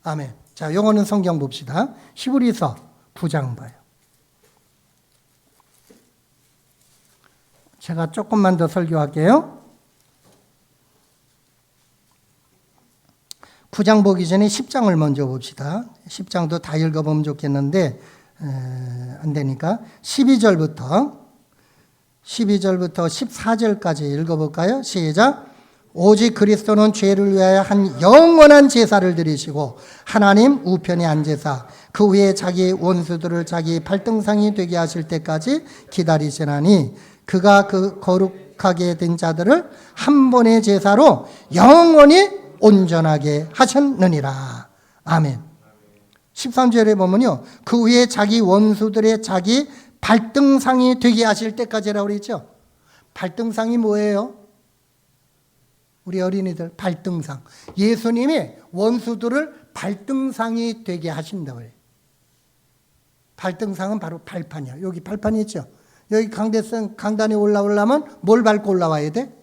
아멘. 자, 영어는 성경 봅시다. 히브리서 9장 봐요. 제가 조금만 더 설교할게요. 9장 보기 전에 10장을 먼저 봅시다. 10장도 다 읽어보면 좋겠는데 안 되니까 12절부터 14절까지 읽어볼까요? 시작. 오직 그리스도는 죄를 위하여 한 영원한 제사를 드리시고 하나님 우편에 앉으사 그 후에 자기 원수들을 자기 발등상이 되게 하실 때까지 기다리시나니 그가 그 거룩하게 된 자들을 한 번의 제사로 영원히 온전하게 하셨느니라. 아멘. 13절에 보면요. 그 후에 자기 원수들의 자기 발등상이 되게 하실 때까지라고 그랬죠. 발등상이 뭐예요? 우리 어린이들 발등상. 예수님이 원수들을 발등상이 되게 하신다고 해요. 발등상은 바로 발판이야. 여기 발판이 있죠. 여기 강단에 올라오려면 뭘 밟고 올라와야 돼?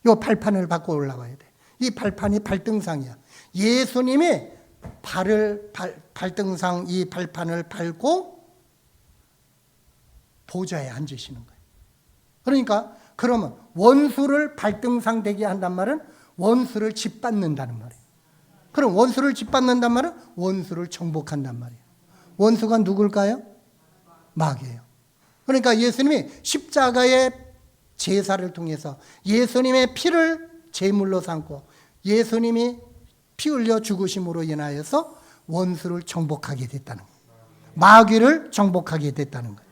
이 발판을 밟고 올라와야 돼. 이 발판이 발등상이야. 예수님이 발등상 이 발판을 밟고 보좌에 앉으시는 거예요. 그러니까 그러면 원수를 발등상 되게 한단 말은 원수를 짓밟는다는 말이에요. 그럼 원수를 짓밟는단 말은 원수를 정복한단 말이에요. 원수가 누굴까요? 마귀예요. 그러니까 예수님이 십자가의 제사를 통해서 예수님의 피를 제물로 삼고 예수님이 피 흘려 죽으심으로 인하여서 원수를 정복하게 됐다는 거예요. 마귀를 정복하게 됐다는 거예요.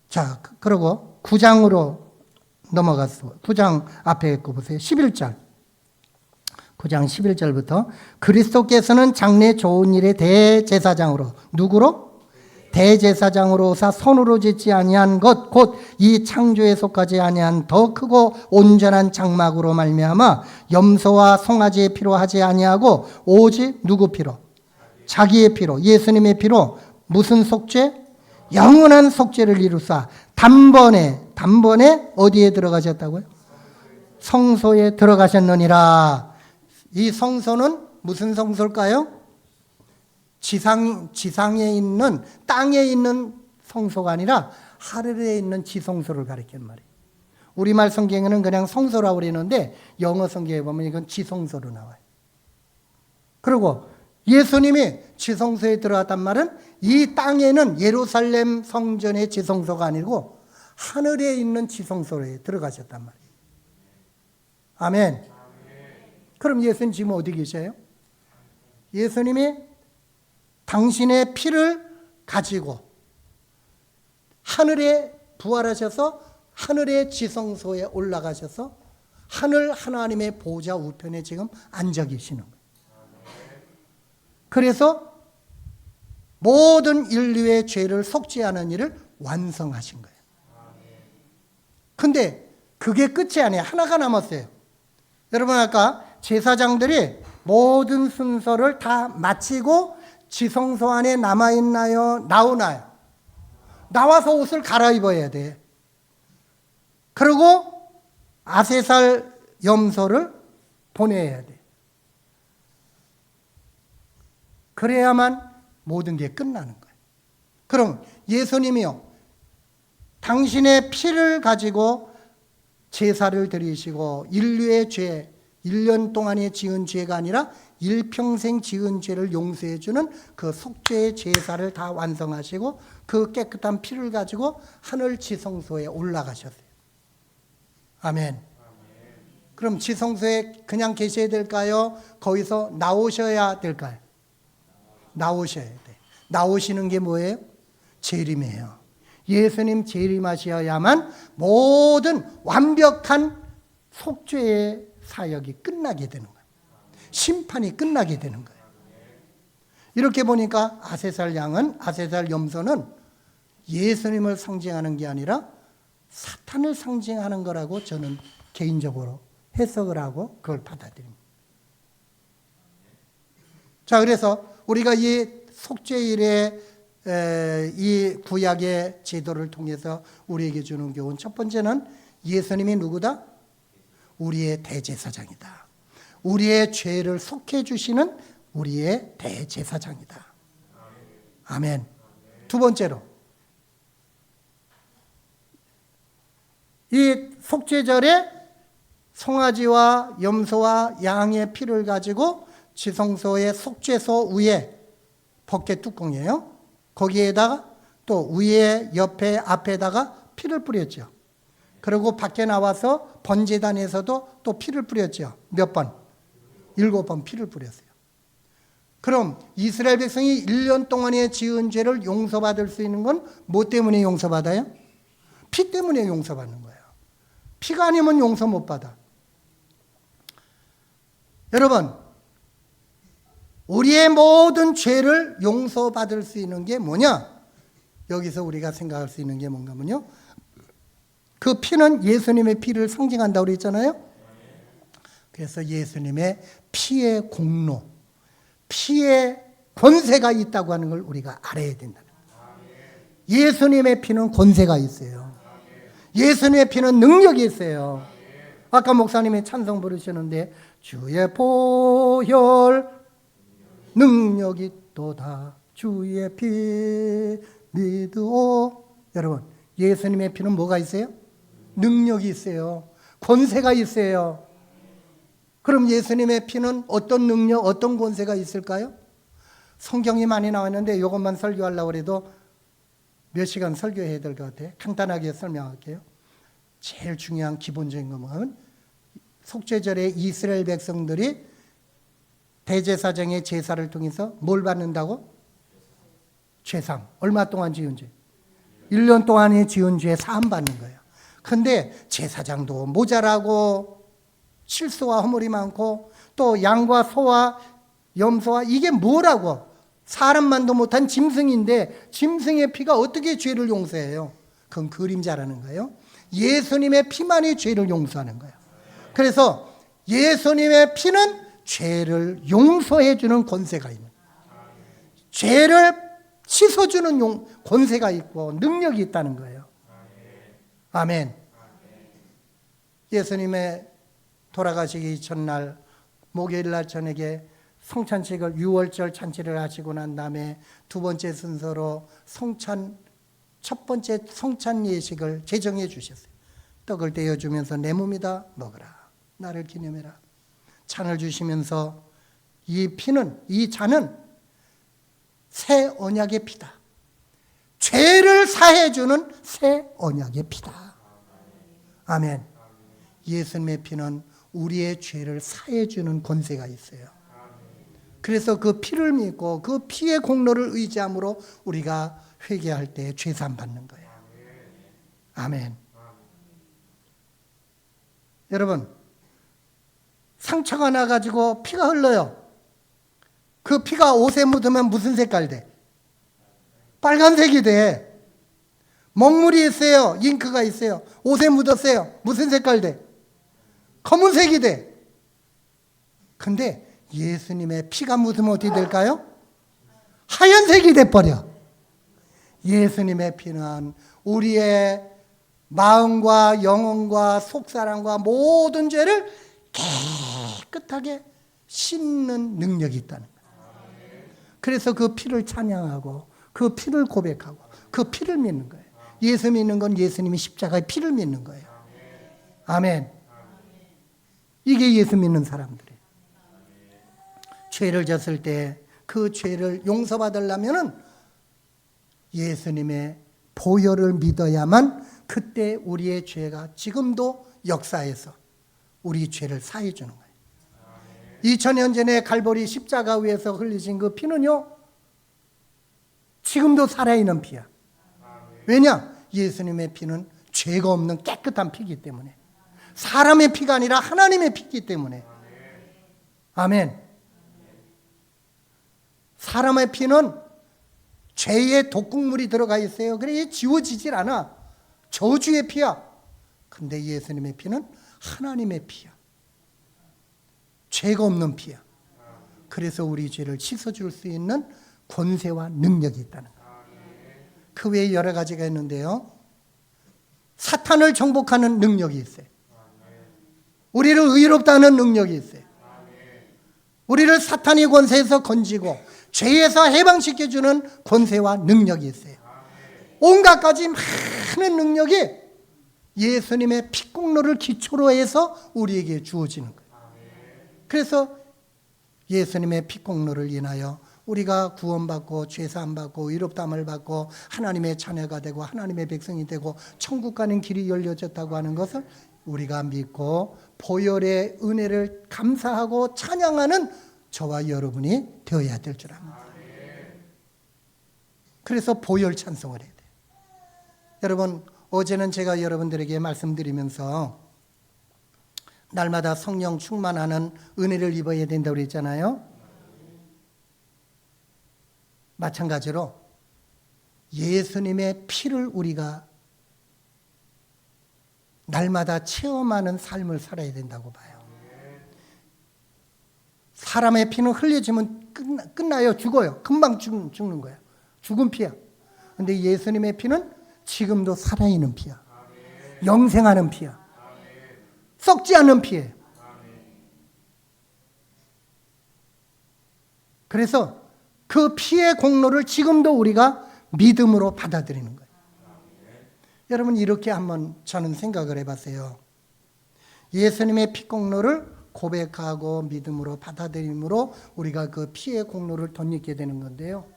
자, 그리고 9장으로 넘어갔어. 9장 앞에 거 보세요. 11절. 9장 11절부터 그리스도께서는 장래 좋은 일의 대제사장으로 누구로? 대제사장으로 오사 손으로 짓지 아니한 것 곧 이 창조에 속하지 아니한 더 크고 온전한 장막으로 말미암아 염소와 송아지의 피로 하지 아니하고 오직 누구 피로? 자기의 피로, 예수님의 피로 무슨 속죄? 영원한 속죄를 이루사 단번에 어디에 들어가셨다고요? 성소에 들어가셨느니라. 이 성소는 무슨 성소일까요? 지상에 있는 땅에 있는 성소가 아니라 하늘에 있는 지성소를 가리키는 말이에요. 우리말 성경에는 그냥 성소라고 그러는데 영어 성경에 보면 이건 지성소로 나와요. 그리고 예수님이 지성소에 들어갔단 말은 이 땅에는 예루살렘 성전의 지성소가 아니고 하늘에 있는 지성소에 들어가셨단 말이에요. 아멘. 그럼 예수님 지금 어디 계셔요? 예수님이 당신의 피를 가지고 하늘에 부활하셔서 하늘의 지성소에 올라가셔서 하늘 하나님의 보좌 우편에 지금 앉아 계시는 거예요. 그래서 모든 인류의 죄를 속죄하는 일을 완성하신 거예요. 근데 그게 끝이 아니에요. 하나가 남았어요. 여러분 아까 제사장들이 모든 순서를 다 마치고 지성소 안에 남아있나요? 나오나요? 나와서 옷을 갈아입어야 돼. 그리고 아세살 염소를 보내야 돼. 그래야만 모든 게 끝나는 거예요. 그럼 예수님이요, 당신의 피를 가지고 제사를 드리시고 인류의 죄, 1년 동안에 지은 죄가 아니라 일평생 지은 죄를 용서해 주는 그 속죄의 제사를 다 완성하시고 그 깨끗한 피를 가지고 하늘 지성소에 올라가셨어요. 아멘. 그럼 지성소에 그냥 계셔야 될까요? 거기서 나오셔야 될까요? 나오셔야 돼. 나오시는 게 뭐예요? 재림이에요. 예수님 재림하셔야만 모든 완벽한 속죄의 사역이 끝나게 되는 거예요. 심판이 끝나게 되는 거예요. 이렇게 보니까 아세살 염소는 예수님을 상징하는 게 아니라 사탄을 상징하는 거라고 저는 개인적으로 해석을 하고 그걸 받아들입니다. 자, 그래서 우리가 이 속죄일에 이 구약의 제도를 통해서 우리에게 주는 교훈, 첫 번째는 예수님이 누구다? 우리의 대제사장이다. 우리의 죄를 속해 주시는 우리의 대제사장이다. 아멘. 두 번째로, 이 속죄절에 송아지와 염소와 양의 피를 가지고 지성소의 속죄소 위에, 법궤 뚜껑이에요, 거기에다가 또 위에, 옆에, 앞에다가 피를 뿌렸죠. 그리고 밖에 나와서 번제단에서도 또 피를 뿌렸죠. 몇 번? 7번 피를 뿌렸어요. 그럼 이스라엘 백성이 1년 동안에 지은 죄를 용서받을 수 있는 건 뭐 때문에 용서받아요? 피 때문에 용서받는 거예요. 피가 아니면 용서 못 받아. 여러분, 우리의 모든 죄를 용서받을 수 있는 게 뭐냐? 여기서 우리가 생각할 수 있는 게 뭔가면요, 그 피는 예수님의 피를 상징한다고 그랬잖아요. 그래서 예수님의 피의 공로, 피의 권세가 있다고 하는 걸 우리가 알아야 된다. 예수님의 피는 권세가 있어요. 예수님의 피는 능력이 있어요. 아까 목사님이 찬송 부르시는데 주의 보혈 능력이 또다 주의 피 믿으오. 여러분, 예수님의 피는 뭐가 있어요? 능력이 있어요. 권세가 있어요. 그럼 예수님의 피는 어떤 능력, 어떤 권세가 있을까요? 성경이 많이 나왔는데 이것만 설교하려고 해도 몇 시간 설교해야 될 것 같아요. 간단하게 설명할게요. 제일 중요한 기본적인 것은 속죄절에 이스라엘 백성들이 대제사장의 제사를 통해서 뭘 받는다고? 죄상. 얼마 동안 지은 죄? 1년 동안에 지은 죄 사함 받는 거예요. 근데 제사장도 모자라고 실수와 허물이 많고 또 양과 소와 염소와 이게 뭐라고? 사람만도 못한 짐승인데 짐승의 피가 어떻게 죄를 용서해요? 그건 그림자라는 거예요. 예수님의 피만이 죄를 용서하는 거예요. 그래서 예수님의 피는 죄를 용서해 주는 권세가 있는, 죄를 씻어주는 권세가 있고 능력이 있다는 거예요. 아멘. 예수님의 돌아가시기 전날 목요일날 저녁에 성찬식을 6월절 잔치를 하시고 난 다음에 두 번째 순서로 첫 번째 성찬 예식을 제정해 주셨어요. 떡을 떼어주면서 내 몸이다 먹으라, 나를 기념해라. 잔을 주시면서 이 잔은 새 언약의 피다. 죄를 사해주는 새 언약의 피다. 아멘. 예수님의 피는 우리의 죄를 사해주는 권세가 있어요. 그래서 그 피를 믿고 그 피의 공로를 의지함으로 우리가 회개할 때 죄사함 받는 거예요. 아멘. 여러분, 상처가 나가지고 피가 흘러요. 그 피가 옷에 묻으면 무슨 색깔 돼? 빨간색이 돼. 먹물이 있어요. 잉크가 있어요. 옷에 묻었어요. 무슨 색깔 돼? 검은색이 돼. 근데 예수님의 피가 묻으면 어떻게 될까요? 하얀색이 돼버려. 예수님의 피는 우리의 마음과 영혼과 속사람과 모든 죄를 깨끗하게 씻는 능력이 있다는 거예요. 그래서 그 피를 찬양하고 그 피를 고백하고 그 피를 믿는 거예요. 예수 믿는 건 예수님이 십자가의 피를 믿는 거예요. 아멘. 이게 예수 믿는 사람들이에요. 죄를 졌을 때 그 죄를 용서받으려면은 예수님의 보혈을 믿어야만 그때 우리의 죄가 지금도 역사에서 우리 죄를 사해 주는 거예요. 2000년 전에 갈보리 십자가 위에서 흘리신 그 피는요, 지금도 살아있는 피야. 왜냐? 예수님의 피는 죄가 없는 깨끗한 피이기 때문에. 사람의 피가 아니라 하나님의 피이기 때문에. 아멘. 사람의 피는 죄의 독극물이 들어가 있어요. 그래 지워지질 않아. 저주의 피야. 근데 예수님의 피는 하나님의 피야. 죄가 없는 피야. 그래서 우리 죄를 씻어줄 수 있는 권세와 능력이 있다는 거예요. 그 외에 여러 가지가 있는데요. 사탄을 정복하는 능력이 있어요. 우리를 의롭다는 능력이 있어요. 우리를 사탄의 권세에서 건지고 죄에서 해방시켜주는 권세와 능력이 있어요. 온갖 가지 많은 능력이 예수님의 피공로를 기초로 해서 우리에게 주어지는 거예요. 그래서 예수님의 피공로를 인하여 우리가 구원받고 죄사함받고 의롭다함을 받고 하나님의 자녀가 되고 하나님의 백성이 되고 천국 가는 길이 열려졌다고 하는 것을 우리가 믿고 보혈의 은혜를 감사하고 찬양하는 저와 여러분이 되어야 될 줄 압니다. 그래서 보혈 찬송을 해야 돼요. 여러분, 어제는 제가 여러분들에게 말씀드리면서 날마다 성령 충만하는 은혜를 입어야 된다고 그랬잖아요. 마찬가지로 예수님의 피를 우리가 날마다 체험하는 삶을 살아야 된다고 봐요. 사람의 피는 흘려지면 끝나요. 죽어요. 금방 죽는 거예요. 죽은 피야. 그런데 예수님의 피는 지금도 살아있는 피야. 영생하는 피야. 썩지 않는 피예요. 그래서 그 피의 공로를 지금도 우리가 믿음으로 받아들이는 거예요. 여러분, 이렇게 한번 저는 생각을 해봤어요. 예수님의 피 공로를 고백하고 믿음으로 받아들임으로 우리가 그 피의 공로를 덧입게 되는 건데요.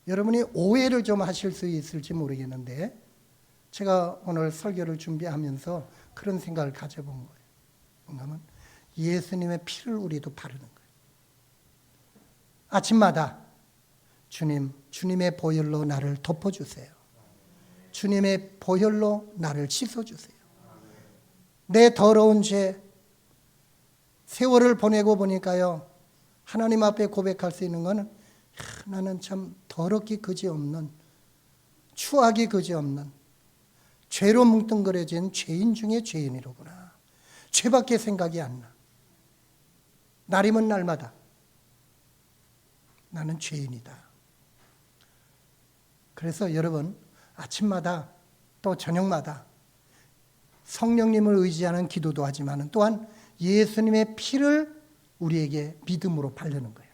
여러분이 오해를 좀 하실 수 있을지 모르겠는데 제가 오늘 설교를 준비하면서 그런 생각을 가져본 거예요. 뭔가 하면 예수님의 피를 우리도 바르는 거예요. 아침마다 주님, 주님의 보혈로 나를 덮어주세요. 주님의 보혈로 나를 씻어주세요. 내 더러운 죄, 세월을 보내고 보니까요, 하나님 앞에 고백할 수 있는 거는 나는 참 더럽기 그지없는, 추하기 그지없는 죄로 뭉뚱그려진 죄인 중에 죄인이로구나. 죄밖에 생각이 안 나. 날이면 날마다 나는 죄인이다. 그래서 여러분, 아침마다 또 저녁마다 성령님을 의지하는 기도도 하지만 또한 예수님의 피를 우리에게 믿음으로 바르는 거예요.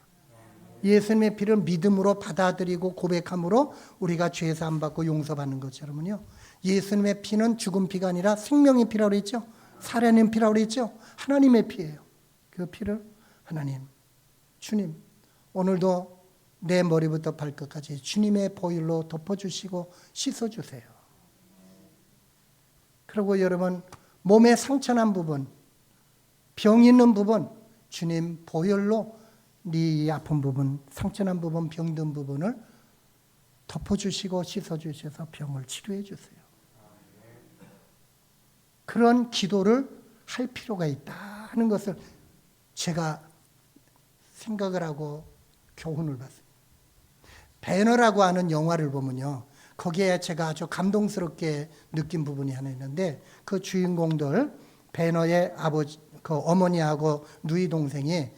예수님의 피를 믿음으로 받아들이고 고백함으로 우리가 죄사함 받고 용서받는 것처럼요. 예수님의 피는 죽은 피가 아니라 생명의 피라고 했죠. 살아있는 피라고 했죠. 하나님의 피예요. 그 피를 하나님, 주님, 오늘도 내 머리부터 발끝까지 주님의 보혈로 덮어주시고 씻어주세요. 그리고 여러분, 몸에 상처난 부분, 병 있는 부분, 주님 보혈로 네 아픈 부분, 상처난 부분, 병든 부분을 덮어주시고 씻어주셔서 병을 치료해 주세요. 그런 기도를 할 필요가 있다는 것을 제가 생각을 하고 교훈을 받습니다. 배너라고 하는 영화를 보면요, 거기에 제가 아주 감동스럽게 느낀 부분이 하나 있는데, 그 주인공들 배너의 아버지, 그 어머니하고 누이 동생이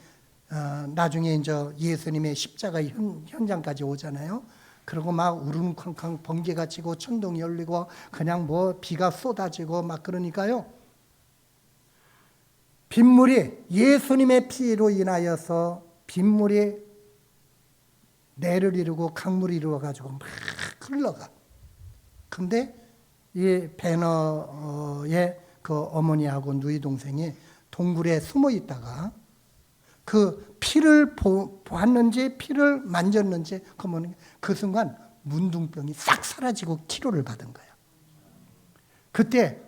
나중에 이제 예수님의 십자가 현장까지 오잖아요. 그리고 막 우르릉쾅쾅 번개가 치고 천둥이 열리고 그냥 뭐 비가 쏟아지고 막 그러니까요. 빗물이 예수님의 피로 인하여서 빗물이 내를 이루고 강물이 이루어가지고 막 흘러가. 근데 이 배너의 그 어머니하고 누이 동생이 동굴에 숨어 있다가 그 피를 보았는지 피를 만졌는지 그러면 그 순간 문둥병이 싹 사라지고 치료를 받은 거예요. 그때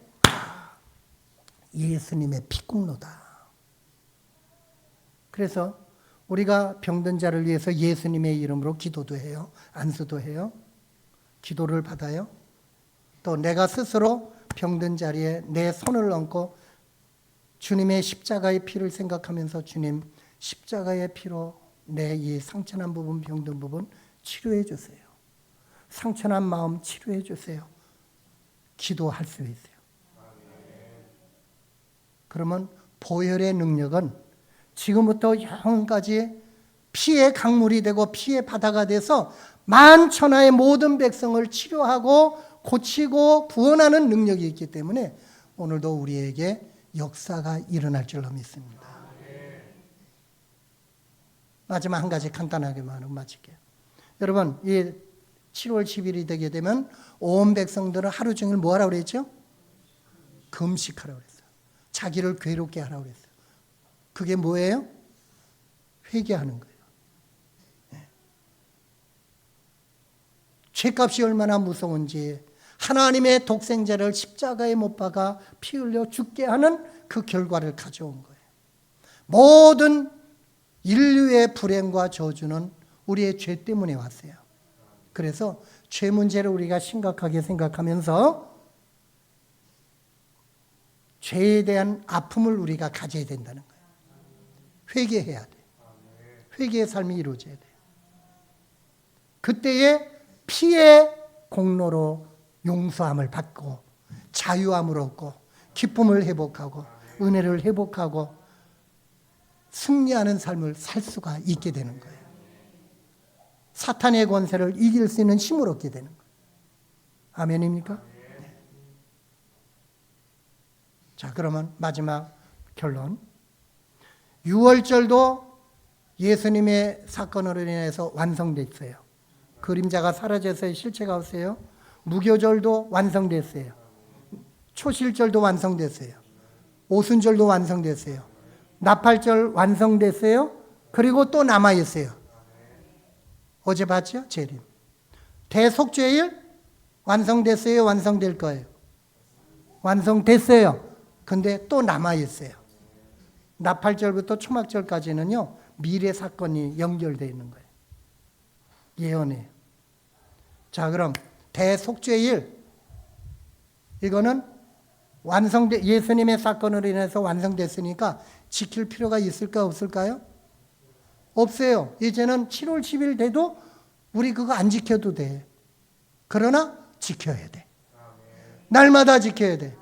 예수님의 피공로다. 그래서 우리가 병든 자를 위해서 예수님의 이름으로 기도도 해요. 안수도 해요. 기도를 받아요. 또 내가 스스로 병든 자리에 내 손을 얹고 주님의 십자가의 피를 생각하면서 주님, 십자가의 피로 내 이 상처난 부분, 병든 부분 치료해 주세요. 상처난 마음 치료해 주세요. 기도할 수 있어요. 그러면 보혈의 능력은 지금부터 영원까지 피의 강물이 되고 피의 바다가 돼서 만천하의 모든 백성을 치료하고 고치고 구원하는 능력이 있기 때문에 오늘도 우리에게 역사가 일어날 줄로 믿습니다. 마지막 한 가지 간단하게 마칠게요. 여러분, 이 7월 10일이 되게 되면 온 백성들은 하루 종일 뭐 하라고 그랬죠? 금식하라고 그랬어요. 자기를 괴롭게 하라고 그랬어요. 그게 뭐예요? 회개하는 거예요. 네. 죄값이 얼마나 무서운지, 하나님의 독생자를 십자가에 못 박아 피 흘려 죽게 하는 그 결과를 가져온 거예요. 모든 인류의 불행과 저주는 우리의 죄 때문에 왔어요. 그래서 죄 문제를 우리가 심각하게 생각하면서 죄에 대한 아픔을 우리가 가져야 된다는 거예요. 회개해야 돼. 회개의 삶이 이루어져야 돼요. 그때에 피의 공로로 용서함을 받고 자유함을 얻고 기쁨을 회복하고 은혜를 회복하고 승리하는 삶을 살 수가 있게 되는 거예요. 사탄의 권세를 이길 수 있는 힘을 얻게 되는 거예요. 아멘입니까? 네. 자, 그러면 마지막 결론. 유월절도 예수님의 사건으로 인해서 완성됐어요. 그림자가 사라져서 실체가 없어요. 무교절도 완성됐어요. 초실절도 완성됐어요. 오순절도 완성됐어요. 나팔절 완성됐어요. 그리고 또 남아있어요. 어제 봤죠? 재림. 대속죄일 완성됐어요? 완성될 거예요? 완성됐어요. 근데 또 남아있어요. 나팔절부터 초막절까지는요, 미래 사건이 연결되어 있는 거예요. 예언이에요. 자, 그럼 대속죄일, 이거는 예수님의 사건으로 인해서 완성됐으니까 지킬 필요가 있을까 없을까요? 없어요. 이제는 7월 10일 돼도 우리 그거 안 지켜도 돼. 그러나 지켜야 돼. 날마다 지켜야 돼.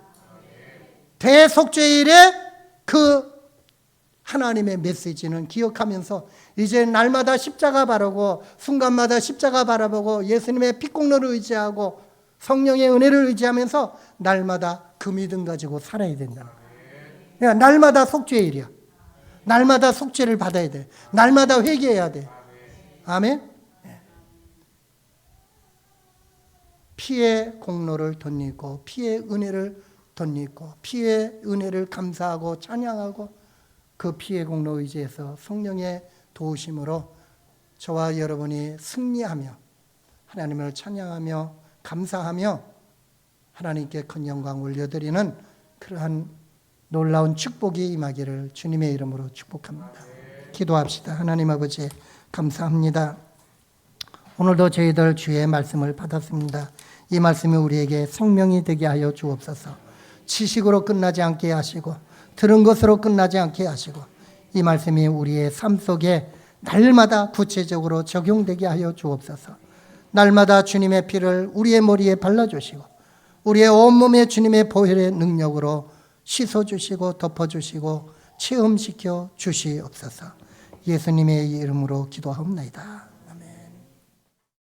대속죄일에 그 하나님의 메시지는 기억하면서 이제 날마다 십자가 바라고 순간마다 십자가 바라보고 예수님의 피공로를 의지하고 성령의 은혜를 의지하면서 날마다 그 믿음 가지고 살아야 된다는 거예요. 그러니까 날마다 속죄일이야. 날마다 속죄를 받아야 돼. 날마다 회개해야 돼. 아멘. 피의 공로를 덧입고 피의 은혜를 덧입고 피의 은혜를 감사하고 찬양하고 그 피의 공로 의지해서 성령의 도우심으로 저와 여러분이 승리하며 하나님을 찬양하며 감사하며 하나님께 큰 영광 올려드리는 그러한 놀라운 축복이 임하기를 주님의 이름으로 축복합니다. 기도합시다. 하나님 아버지 감사합니다. 오늘도 저희들 주의 말씀을 받았습니다. 이 말씀이 우리에게 생명이 되게 하여 주옵소서. 지식으로 끝나지 않게 하시고 들은 것으로 끝나지 않게 하시고 이 말씀이 우리의 삶 속에 날마다 구체적으로 적용되게 하여 주옵소서. 날마다 주님의 피를 우리의 머리에 발라주시고 우리의 온몸에 주님의 보혈의 능력으로 씻어주시고 덮어주시고 체험시켜 주시옵소서. 예수님의 이름으로 기도하옵나이다.